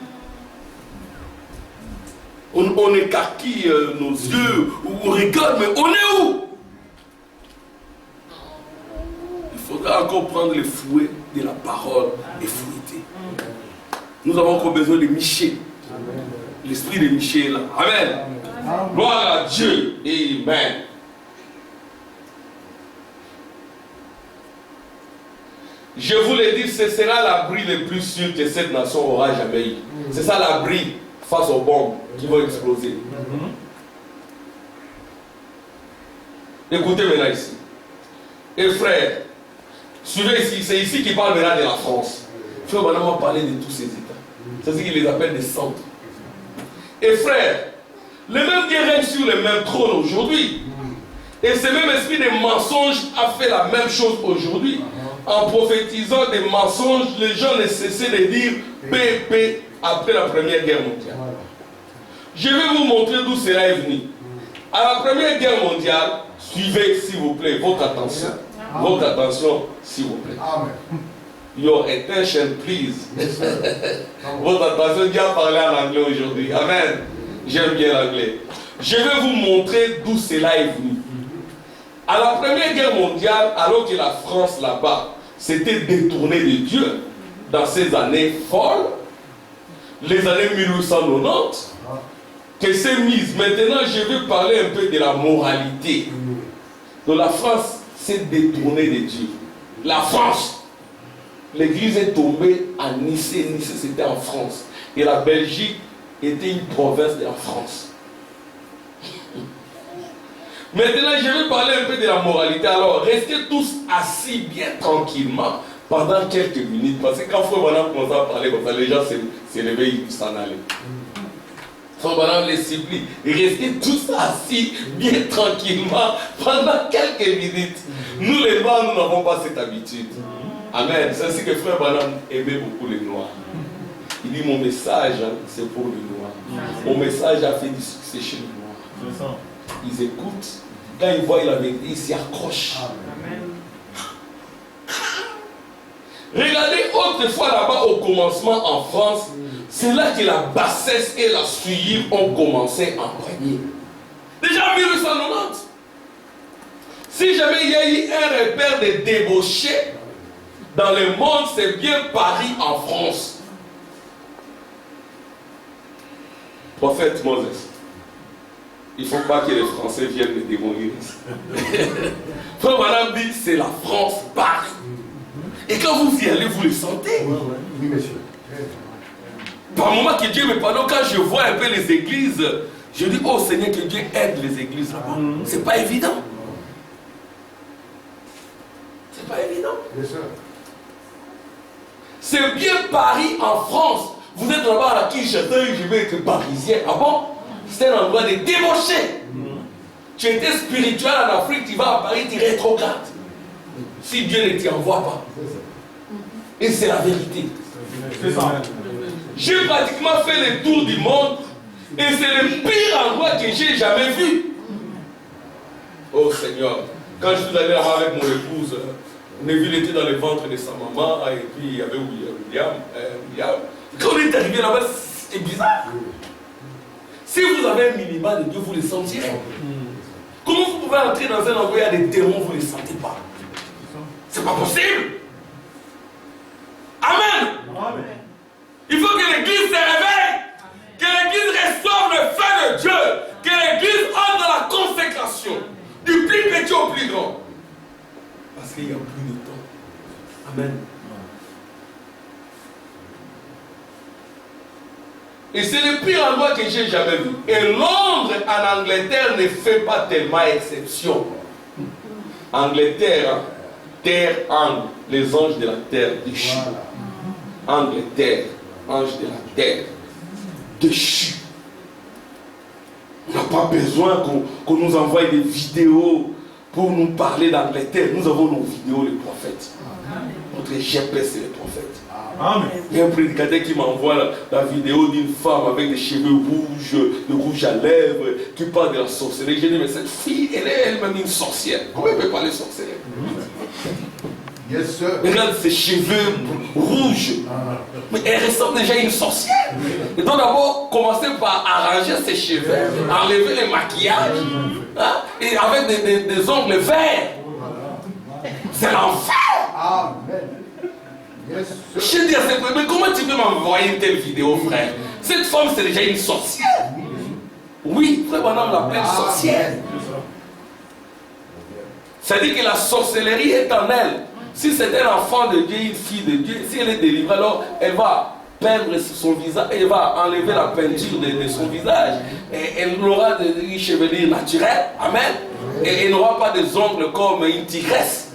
On écarquille nos yeux, on regarde, mais on est où? Il faudra encore prendre les fouets de la parole et fouetter. Nous avons encore besoin de Michée. L'esprit de Michée est là. Amen. Gloire à Dieu. Amen. Je vous l'ai dit, ce sera l'abri le plus sûr que cette nation aura jamais eu. C'est ça l'abri face aux bombes qui vont exploser. Écoutez maintenant ici. Et frère, suivez ici, c'est ici qu'il parle maintenant de la France. Frère, maintenant on va parler de tous ces États. C'est ce qu'il les appelle des centres. Et frère, le même Dieu règne sur le même trône aujourd'hui. Et ce même esprit de mensonge a fait la même chose aujourd'hui. En prophétisant des mensonges, les gens ne cessaient de dire paix après la Première Guerre mondiale. Je vais vous montrer d'où cela est venu. À la Première Guerre mondiale, suivez s'il vous plaît votre attention. Votre attention s'il vous plaît. Your attention, please. Votre attention, Dieu a parlé en anglais aujourd'hui. Amen. J'aime bien l'anglais. Je vais vous montrer d'où cela est venu. À la Première Guerre mondiale, alors que la France là-bas s'était détournée de Dieu dans ces années folles, les années 1890, que s'est mise. Maintenant, je vais parler un peu de la moralité. Donc la France s'est détournée de Dieu. La France, l'église est tombée à Nice. Nice, c'était en France. Et la Belgique était une province de la France. Maintenant, je vais parler un peu de la moralité. Alors, restez tous assis bien tranquillement pendant quelques minutes. Parce que quand Frère Branham commence à parler comme ça, les gens se levaient, ils s'en allaient. Frère Branham les supplie. Restez tous assis bien tranquillement pendant quelques minutes. Nous les Noirs, nous n'avons pas cette habitude. Amen. C'est ainsi que Frère Branham aimait beaucoup les Noirs. Il dit, mon message, c'est pour les Noirs. Mon message a fait du succès chez les Noirs. Ils écoutent. Quand ils voient la vérité, ils s'y accrochent. Amen. Regardez, autrefois là-bas au commencement en France, c'est là que la bassesse et la souillure ont commencé en premier. Déjà en 1890. Si jamais il y a eu un repère de débauchés dans le monde, c'est bien Paris en France. Prophète Moses. Il ne faut pas que les Français viennent me démolir. Frère Branham dit, c'est la France, Paris. Et quand vous y allez, vous le sentez. Oui, monsieur. Par moment que Dieu me pardonne, quand je vois un peu les églises, je dis, oh Seigneur, que Dieu aide les églises là-bas. C'est pas évident. C'est pas évident. C'est bien Paris en France. Vous êtes là-bas à la Kinshasa, je vais être parisien. Ah bon? C'est un endroit de débauché. Tu étais spirituel en Afrique, tu vas à Paris, tu rétrogrades. Si Dieu ne t'y envoie pas. Et c'est la vérité. C'est ça. J'ai pratiquement fait le tour du monde et c'est le pire endroit que j'ai jamais vu. Oh Seigneur, quand je suis allé là-bas avec mon épouse, Neville était dans le ventre de sa maman et puis il y avait William. Quand on est arrivé là-bas, c'était bizarre. Si vous avez un minimum de Dieu, vous le sentirez. Comment vous pouvez entrer dans un endroit où il y a des démons, vous ne les sentez pas? C'est pas possible. Amen. Amen. Il faut que l'église se réveille. Que l'église reçoive le feu de Dieu. Que l'église entre dans la consécration. Du plus petit au plus grand. Parce qu'il n'y a plus de temps. Amen. Et c'est le pire endroit que j'ai jamais vu. Et Londres en Angleterre ne fait pas tellement exception. Angleterre, terre, angle, les anges de la terre déchus. Angleterre, ange de la terre déchus. On n'a pas besoin qu'on nous envoie des vidéos pour nous parler d'Angleterre. Nous avons nos vidéos, les prophètes. Notre GPS, c'est les prophètes. Amen. Il y a un prédicateur qui m'envoie la vidéo d'une femme avec des cheveux rouges, de rouge à lèvres, qui parle de la sorcellerie. J'ai dit, mais cette fille, elle est elle-même une sorcière. Comment elle peut parler sorcière? Yes, sir. Regarde ses cheveux rouges. Mais elle ressemble déjà à une sorcière. Et donc d'abord, commencer par arranger ses cheveux, enlever les maquillages, hein, et avec des ongles verts. C'est l'enfer. Amen. Yes, je dis à ces frères, mais comment tu peux m'envoyer une telle vidéo, frère? Cette femme, c'est déjà une sorcière. Oui, frère Branham l'appelle sorcière. Ça dit que la sorcellerie est en elle. Si c'est un enfant de Dieu, une fille de Dieu, si elle est délivrée, alors elle va peindre son visage, elle va enlever la peinture de son visage, et elle aura une chevelure naturelle. Amen. Et elle n'aura pas des ongles comme une tigresse.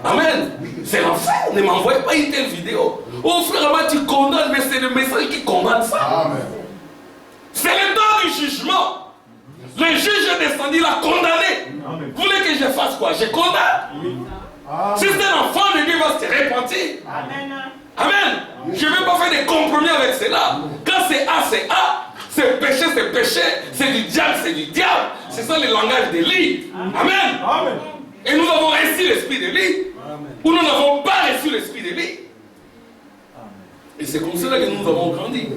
Amen. C'est l'enfer. Ne m'envoyez pas une telle vidéo. Oh frère, tu condamnes, mais c'est le message qui condamne ça. Amen. C'est le temps du jugement. Le juge est descendu, il a condamné. Amen. Vous voulez que je fasse quoi? Je condamne. Oui. Si c'est un enfant de Dieu, il va se repentir. Amen. Amen. Je ne vais pas faire des compromis avec cela. Quand c'est A, c'est A. C'est péché, c'est péché. C'est du diable, c'est du diable. C'est ça le langage d'Élie. Amen. Amen. Et nous avons ainsi l'esprit d'Élie. où nous n'avons pas reçu l'esprit de vie. Et c'est comme cela que nous avons grandi.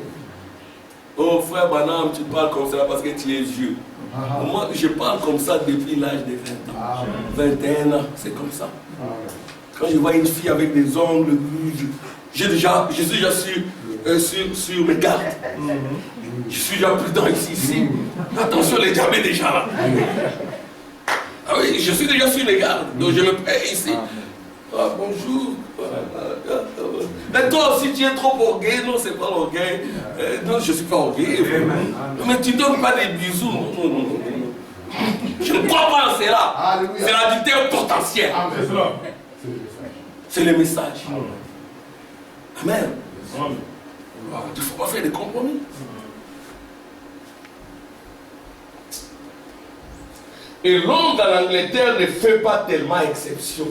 Oh frère Branham, tu parles comme ça parce que tu es vieux. Moi, je parle comme ça depuis l'âge de 20 ans. 21 ans, c'est comme ça. Quand je vois une fille avec des ongles, je suis déjà sur mes gardes. Je suis déjà prudent ici. Attention, les diables est déjà là. Ah oui, je suis déjà sur les gardes. Donc je me paye ici. Ah, bonjour. Mais toi aussi, tu es trop orgueil. Non, c'est pas l'orgueil. Non, je ne suis pas orgueil. Mais tu ne donnes pas des bisous. Non. Je ne crois pas en cela. C'est l'adultère potentiel. C'est le message. Amen. Il ne faut pas faire des compromis. Et l'homme en Angleterre ne fait pas tellement exception.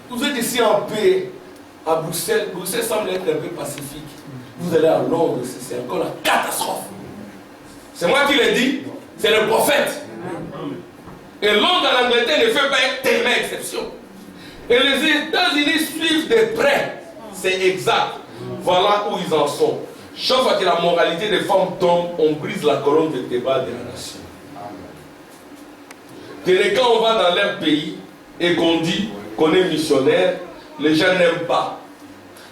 Vous êtes ici en paix à Bruxelles. Bruxelles semble être un peu pacifique. Vous allez à Londres, c'est encore la catastrophe. C'est moi qui l'ai dit, c'est le prophète. Et Londres en Angleterre ne fait pas tellement exception. Et les États-Unis suivent de près. C'est exact. Voilà où ils en sont. Chaque fois que la moralité des femmes tombe, on brise la colonne vertébrale de la nation. Et quand on va dans leur pays et qu'on dit qu'on est missionnaire, les gens n'aiment pas.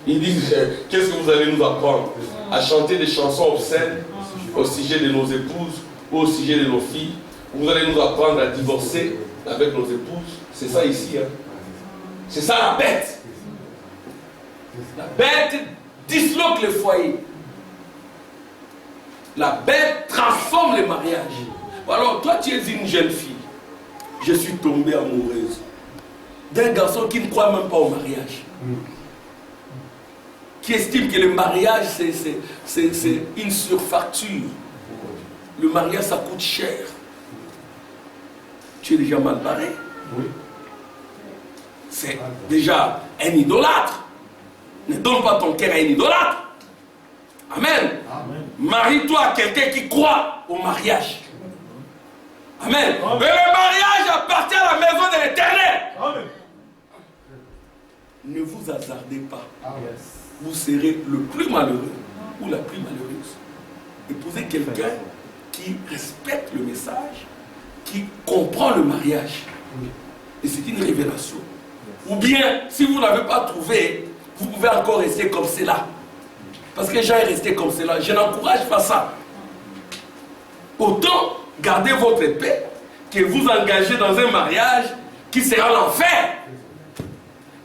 Ils disent, qu'est-ce que vous allez nous apprendre? À chanter des chansons obscènes au sujet de nos épouses ou au sujet de nos filles. Vous allez nous apprendre à divorcer avec nos épouses. C'est ça ici. Hein? C'est ça la bête. La bête disloque le foyer. La bête transforme le mariage. Alors toi tu es une jeune fille. Je suis tombée amoureuse d'un garçon qui ne croit même pas au mariage. Qui estime que le mariage c'est une surfacture. Le mariage ça coûte cher. Tu es déjà mal barré. Oui. C'est déjà un idolâtre. Ne donne pas ton cœur à un idolâtre. Amen. Marie-toi à quelqu'un qui croit au mariage. Amen. Amen. Mais le mariage appartient à la maison de l'Éternel. Ne vous hasardez pas. Vous serez le plus malheureux ou la plus malheureuse. Épousez quelqu'un qui respecte le message, qui comprend le mariage. Et c'est une révélation. Ou bien, si vous n'avez pas trouvé, vous pouvez encore rester comme cela. Parce que j'ai resté comme cela. Je n'encourage pas ça. Autant gardez votre paix que vous engagez dans un mariage qui sera l'enfer.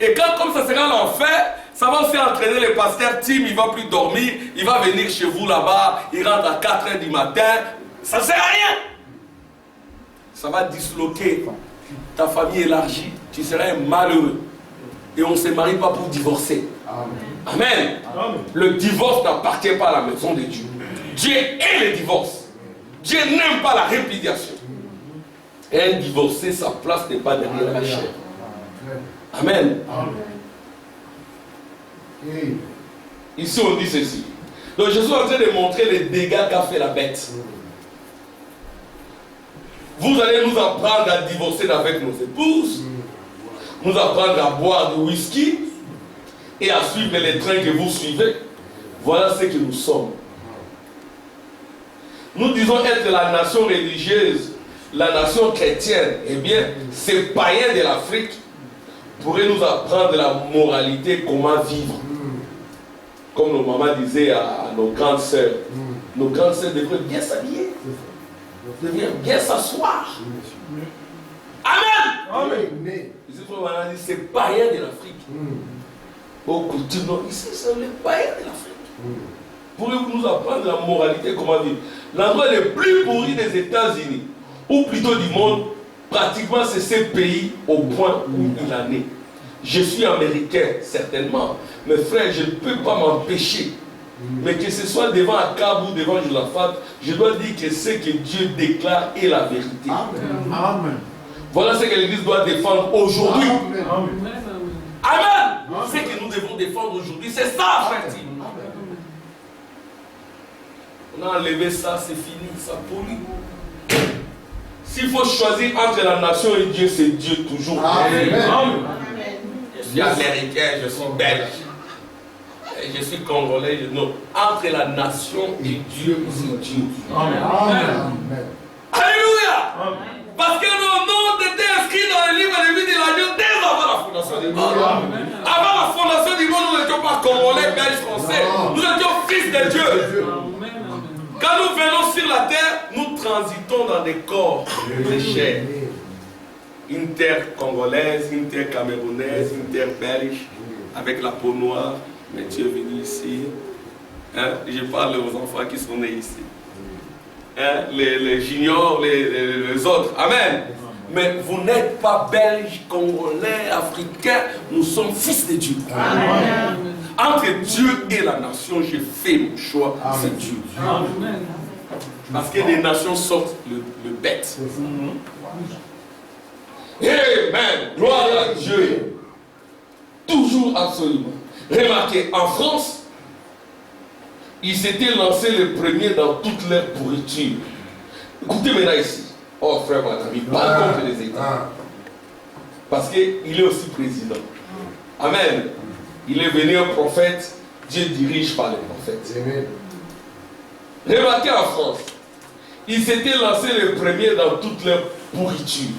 Et quand comme ça sera l'enfer, ça va aussi entraîner le pasteur Tim, il ne va plus dormir, il va venir chez vous là-bas, il rentre à 4 h du matin. Ça ne sert à rien. Ça va disloquer ta famille élargie, tu seras malheureux. Et on ne se marie pas pour divorcer. Amen. Amen. Le divorce n'appartient pas à la maison de Dieu. Dieu est le divorce. Dieu n'aime pas la répudiation. Et un divorcé, sa place n'est pas derrière la chair. Amen. Amen. Ici on dit ceci. Donc je suis en train de montrer les dégâts qu'a fait la bête. Vous allez nous apprendre à divorcer avec nos épouses, nous apprendre à boire du whisky et à suivre les trains que vous suivez. Voilà ce que nous sommes. Nous disons être la nation religieuse, la nation chrétienne. Eh bien, ces païens de l'Afrique pourraient nous apprendre la moralité, comment vivre. Comme nos mamans disaient à nos grandes sœurs. Nos grandes sœurs devraient bien s'habiller. Devraient bien s'asseoir. Amen. Amen. C'est païens de l'Afrique. Au culture, ici, c'est les païens de l'Afrique. Pourriez-vous nous apprendre la moralité, comment vivre? L'endroit le plus pourri des États-Unis, ou plutôt du monde, pratiquement c'est ces pays au point où il en est. Je suis américain, certainement, mais frère, je ne peux pas m'empêcher. Mais que ce soit devant Akab ou devant Josaphat, je dois dire que ce que Dieu déclare est la vérité. Amen. Amen. Voilà ce que l'Église doit défendre aujourd'hui. Amen. Amen. Ce que nous devons défendre aujourd'hui, c'est ça, frère. On a enlevé ça, c'est fini, ça pollue. S'il faut choisir entre la nation et Dieu, c'est Dieu toujours. Amen. Amen. suis américain, je suis belge, je suis congolais. Non. Entre la nation et Dieu, c'est Dieu. Amen. Alléluia. Parce que nos noms étaient inscrits dans le livre de vie de l'agneau dès avant la fondation du monde. Avant la fondation du monde, nous n'étions pas congolais, belges, français. Nous étions fils de Dieu. Quand nous venons sur la terre, nous transitons dans des corps de chair. Une terre congolaise, une terre camerounaise, une terre belge, avec la peau noire. Mais Dieu est venu ici. Hein? Je parle aux enfants qui sont nés ici. Hein? Les juniors, les autres. Amen. Mais vous n'êtes pas belges, congolais, africains. Nous sommes fils de Dieu. Amen. Entre Dieu et la nation, j'ai fait mon choix. C'est Dieu. Amen. Parce que les nations sortent le bête. Amen. Gloire à Dieu. Toujours absolument. Remarquez, en France, ils s'étaient lancés les premiers dans toute leur pourriture. Écoutez maintenant ici. Oh frère, mon ami, pas contre les États. Parce qu'il est aussi président. Amen. Il est venu un prophète. Dieu dirige par les prophètes. Amen. Remarquez en France. Ils s'étaient lancés les premiers dans toute leur pourriture.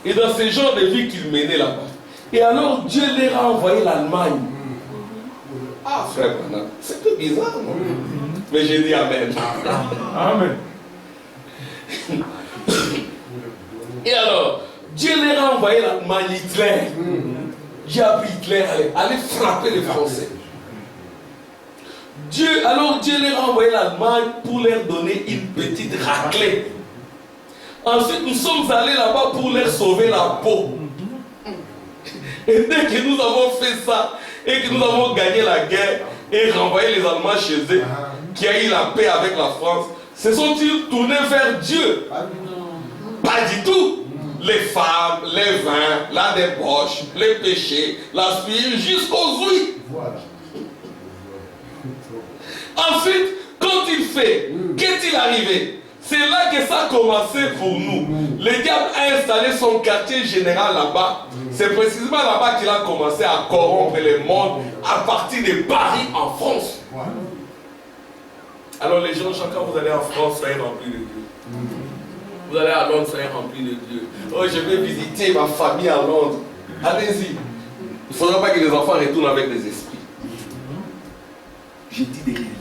Et dans ce genre de vie qu'ils menaient là-bas. Et alors Dieu leur a envoyé l'Allemagne. Ah frère, c'est tout bizarre, non? Mais j'ai dit Amen. Amen. Et alors, Dieu leur a envoyé l'Allemagne, Hitler. J'ai appris Hitler à aller frapper les Français. Alors Dieu leur a envoyé l'Allemagne pour leur donner une petite raclée. Ensuite, nous sommes allés là-bas pour leur sauver la peau. Et dès que nous avons fait ça, et que nous avons gagné la guerre, et renvoyé les Allemands chez eux, qui a eu la paix avec la France, se sont-ils tournés vers Dieu? Pas du tout. Les femmes, les vins, la débauche, les péchés, la suie, jusqu'aux ouïes. Ensuite, quand il fait, qu'est-il arrivé? C'est là que ça a commencé pour nous. Le diable a installé son quartier général là-bas. C'est précisément là-bas qu'il a commencé à corrompre le monde à partir de Paris en France. Alors les gens, chacun vous allez en France, soyez remplis de Dieu. Vous allez à Londres, soyez remplis de Dieu. Oh, je vais visiter ma famille à Londres. Allez-y. Il ne faudra pas que les enfants retournent avec des esprits. J'ai dit des réalités.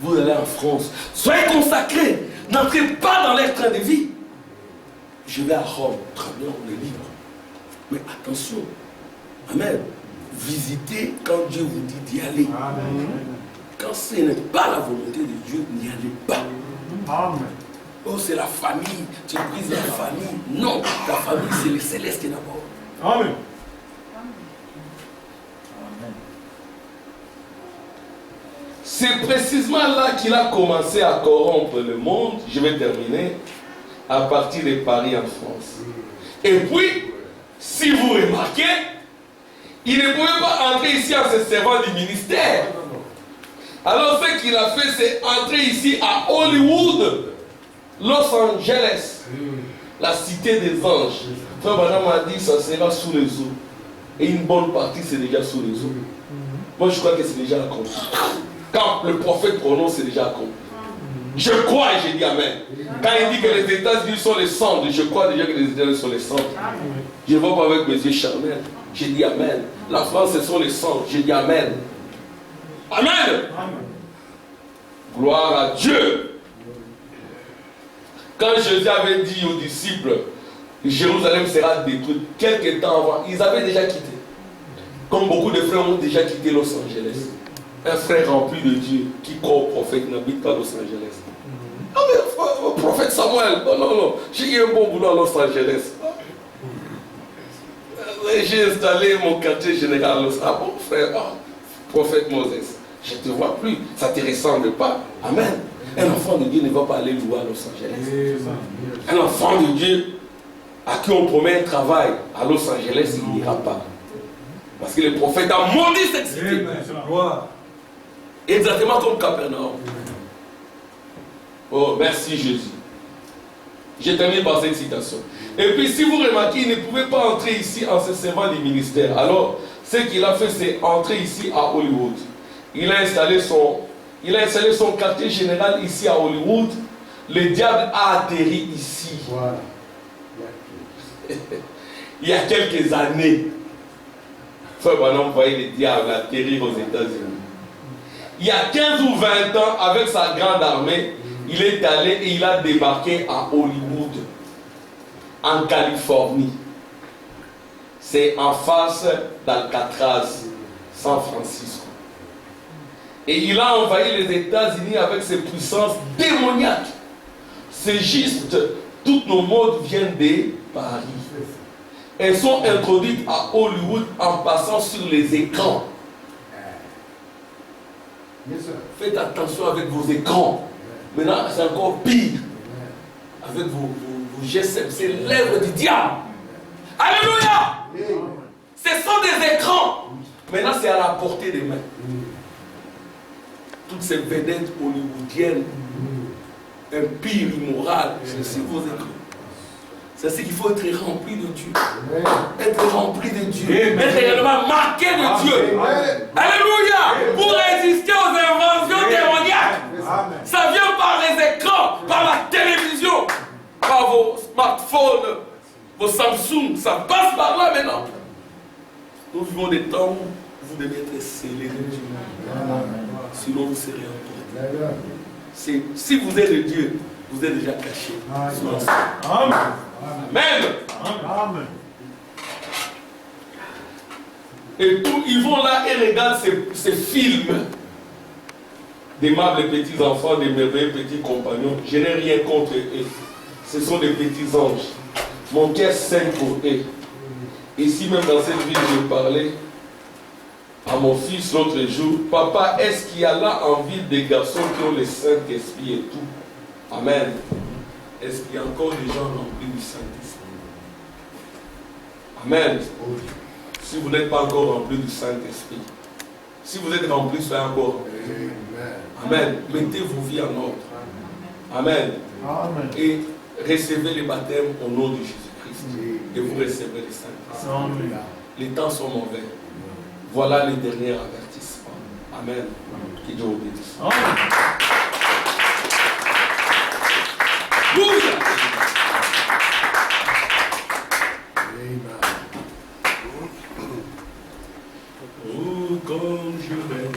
Vous allez en France, soyez consacrés, n'entrez pas dans leur train de vie. Je vais à Rome, très bien, on est libre. Mais attention, amen, visitez quand Dieu vous dit d'y aller. Amen. Quand ce n'est pas la volonté de Dieu, n'y allez pas. Amen. Oh, c'est la famille, tu brises la famille. Non, ta famille, c'est le céleste d'abord. Amen. C'est précisément là qu'il a commencé à corrompre le monde. Je vais terminer à partir de Paris en France. Et puis, si vous remarquez, il ne pouvait pas entrer ici en se servant du ministère. Alors ce qu'il a fait, c'est entrer ici à Hollywood, Los Angeles, la cité des anges. Frère Branham m'a dit que ça sera sous les eaux. Et une bonne partie, c'est déjà sous les eaux. Moi, je crois que c'est déjà accompli. Quand le prophète prononce, c'est déjà accompli. Je crois et j'ai dit Amen. Quand il dit que les États-Unis sont les centres, je crois déjà que les États-Unis sont les centres. Je ne vois pas avec mes yeux charnels. J'ai dit Amen. La France, ce sont les centres. J'ai dit Amen. Amen. Gloire à Dieu. Quand Jésus avait dit aux disciples, Jérusalem sera détruite, quelques temps avant, ils avaient déjà quitté. Comme beaucoup de frères ont déjà quitté Los Angeles. Un frère rempli de Dieu qui croit au prophète n'habite pas à Los Angeles. Ah mais prophète Samuel, non, j'ai eu un bon boulot à Los Angeles. J'ai installé mon quartier général à Los Angeles. Ah bon frère, prophète Moses, je ne te vois plus, ça ne te ressemble pas. Amen. Un enfant de Dieu ne va pas aller louer à Los Angeles. Un enfant de Dieu à qui on promet un travail à Los Angeles, il n'ira pas. Parce que le prophète a maudit cette cité. Exactement comme Capernaum. Oh, merci Jésus. Je termine par cette citation. Et puis si vous remarquez, il ne pouvait pas entrer ici en se servant du ministère. Alors, ce qu'il a fait, c'est entrer ici à Hollywood. Il a installé son quartier général ici à Hollywood. Le diable a atterri ici. Voilà. Il y a quelques années. Frère Branham voyait le diable atterrir aux États-Unis. Il y a 15 ou 20 ans, avec sa grande armée, il est allé et il a débarqué à Hollywood, en Californie. C'est en face d'Alcatraz, San Francisco. Et il a envahi les États-Unis avec ses puissances démoniaques. C'est juste, toutes nos modes viennent de Paris. Elles sont introduites à Hollywood en passant sur les écrans. Faites attention avec vos écrans. Maintenant, c'est encore pire. Avec vos GSM, c'est l'œuvre du diable. Alléluia! Ce sont des écrans. Maintenant, c'est à la portée des mains. Toutes ces vedettes hollywoodiennes, impires, immorales, c'est sur vos écrans. C'est ce qu'il faut être rempli de Dieu. Être rempli de Dieu. Être réellement marqué de Dieu. Alléluia! Pour résister aux inventions démoniaques. Ça vient par les écrans, par la télévision, par vos smartphones, vos Samsung. Ça passe par là maintenant. Nous vivons des temps où vous devez être scellés de Dieu. Sinon vous serez emportés. Si vous êtes de Dieu, vous êtes déjà caché. Amen. Amen. Et tout, ils vont là et regardent ces films d'aimables petits enfants, des merveilleux petits compagnons. Je n'ai rien contre eux. Ce sont des petits anges. Mon cœur saigne pour eux. Ici même dans cette ville, je parlais à mon fils l'autre jour. Papa, est-ce qu'il y a là en ville des garçons qui ont le Saint-Esprit et tout? Amen. Est-ce qu'il y a encore des gens remplis du Saint-Esprit? Amen. Si vous n'êtes pas encore remplis du Saint-Esprit, si vous êtes remplis, soyez encore remplis. Amen. Mettez vos vies en ordre. Amen. Et recevez le baptême au nom de Jésus-Christ. Et vous recevrez le Saint-Esprit. Les temps sont mauvais. Voilà les derniers avertissements. Amen. Que Dieu vous bénisse. Amen. Oh, comme je vais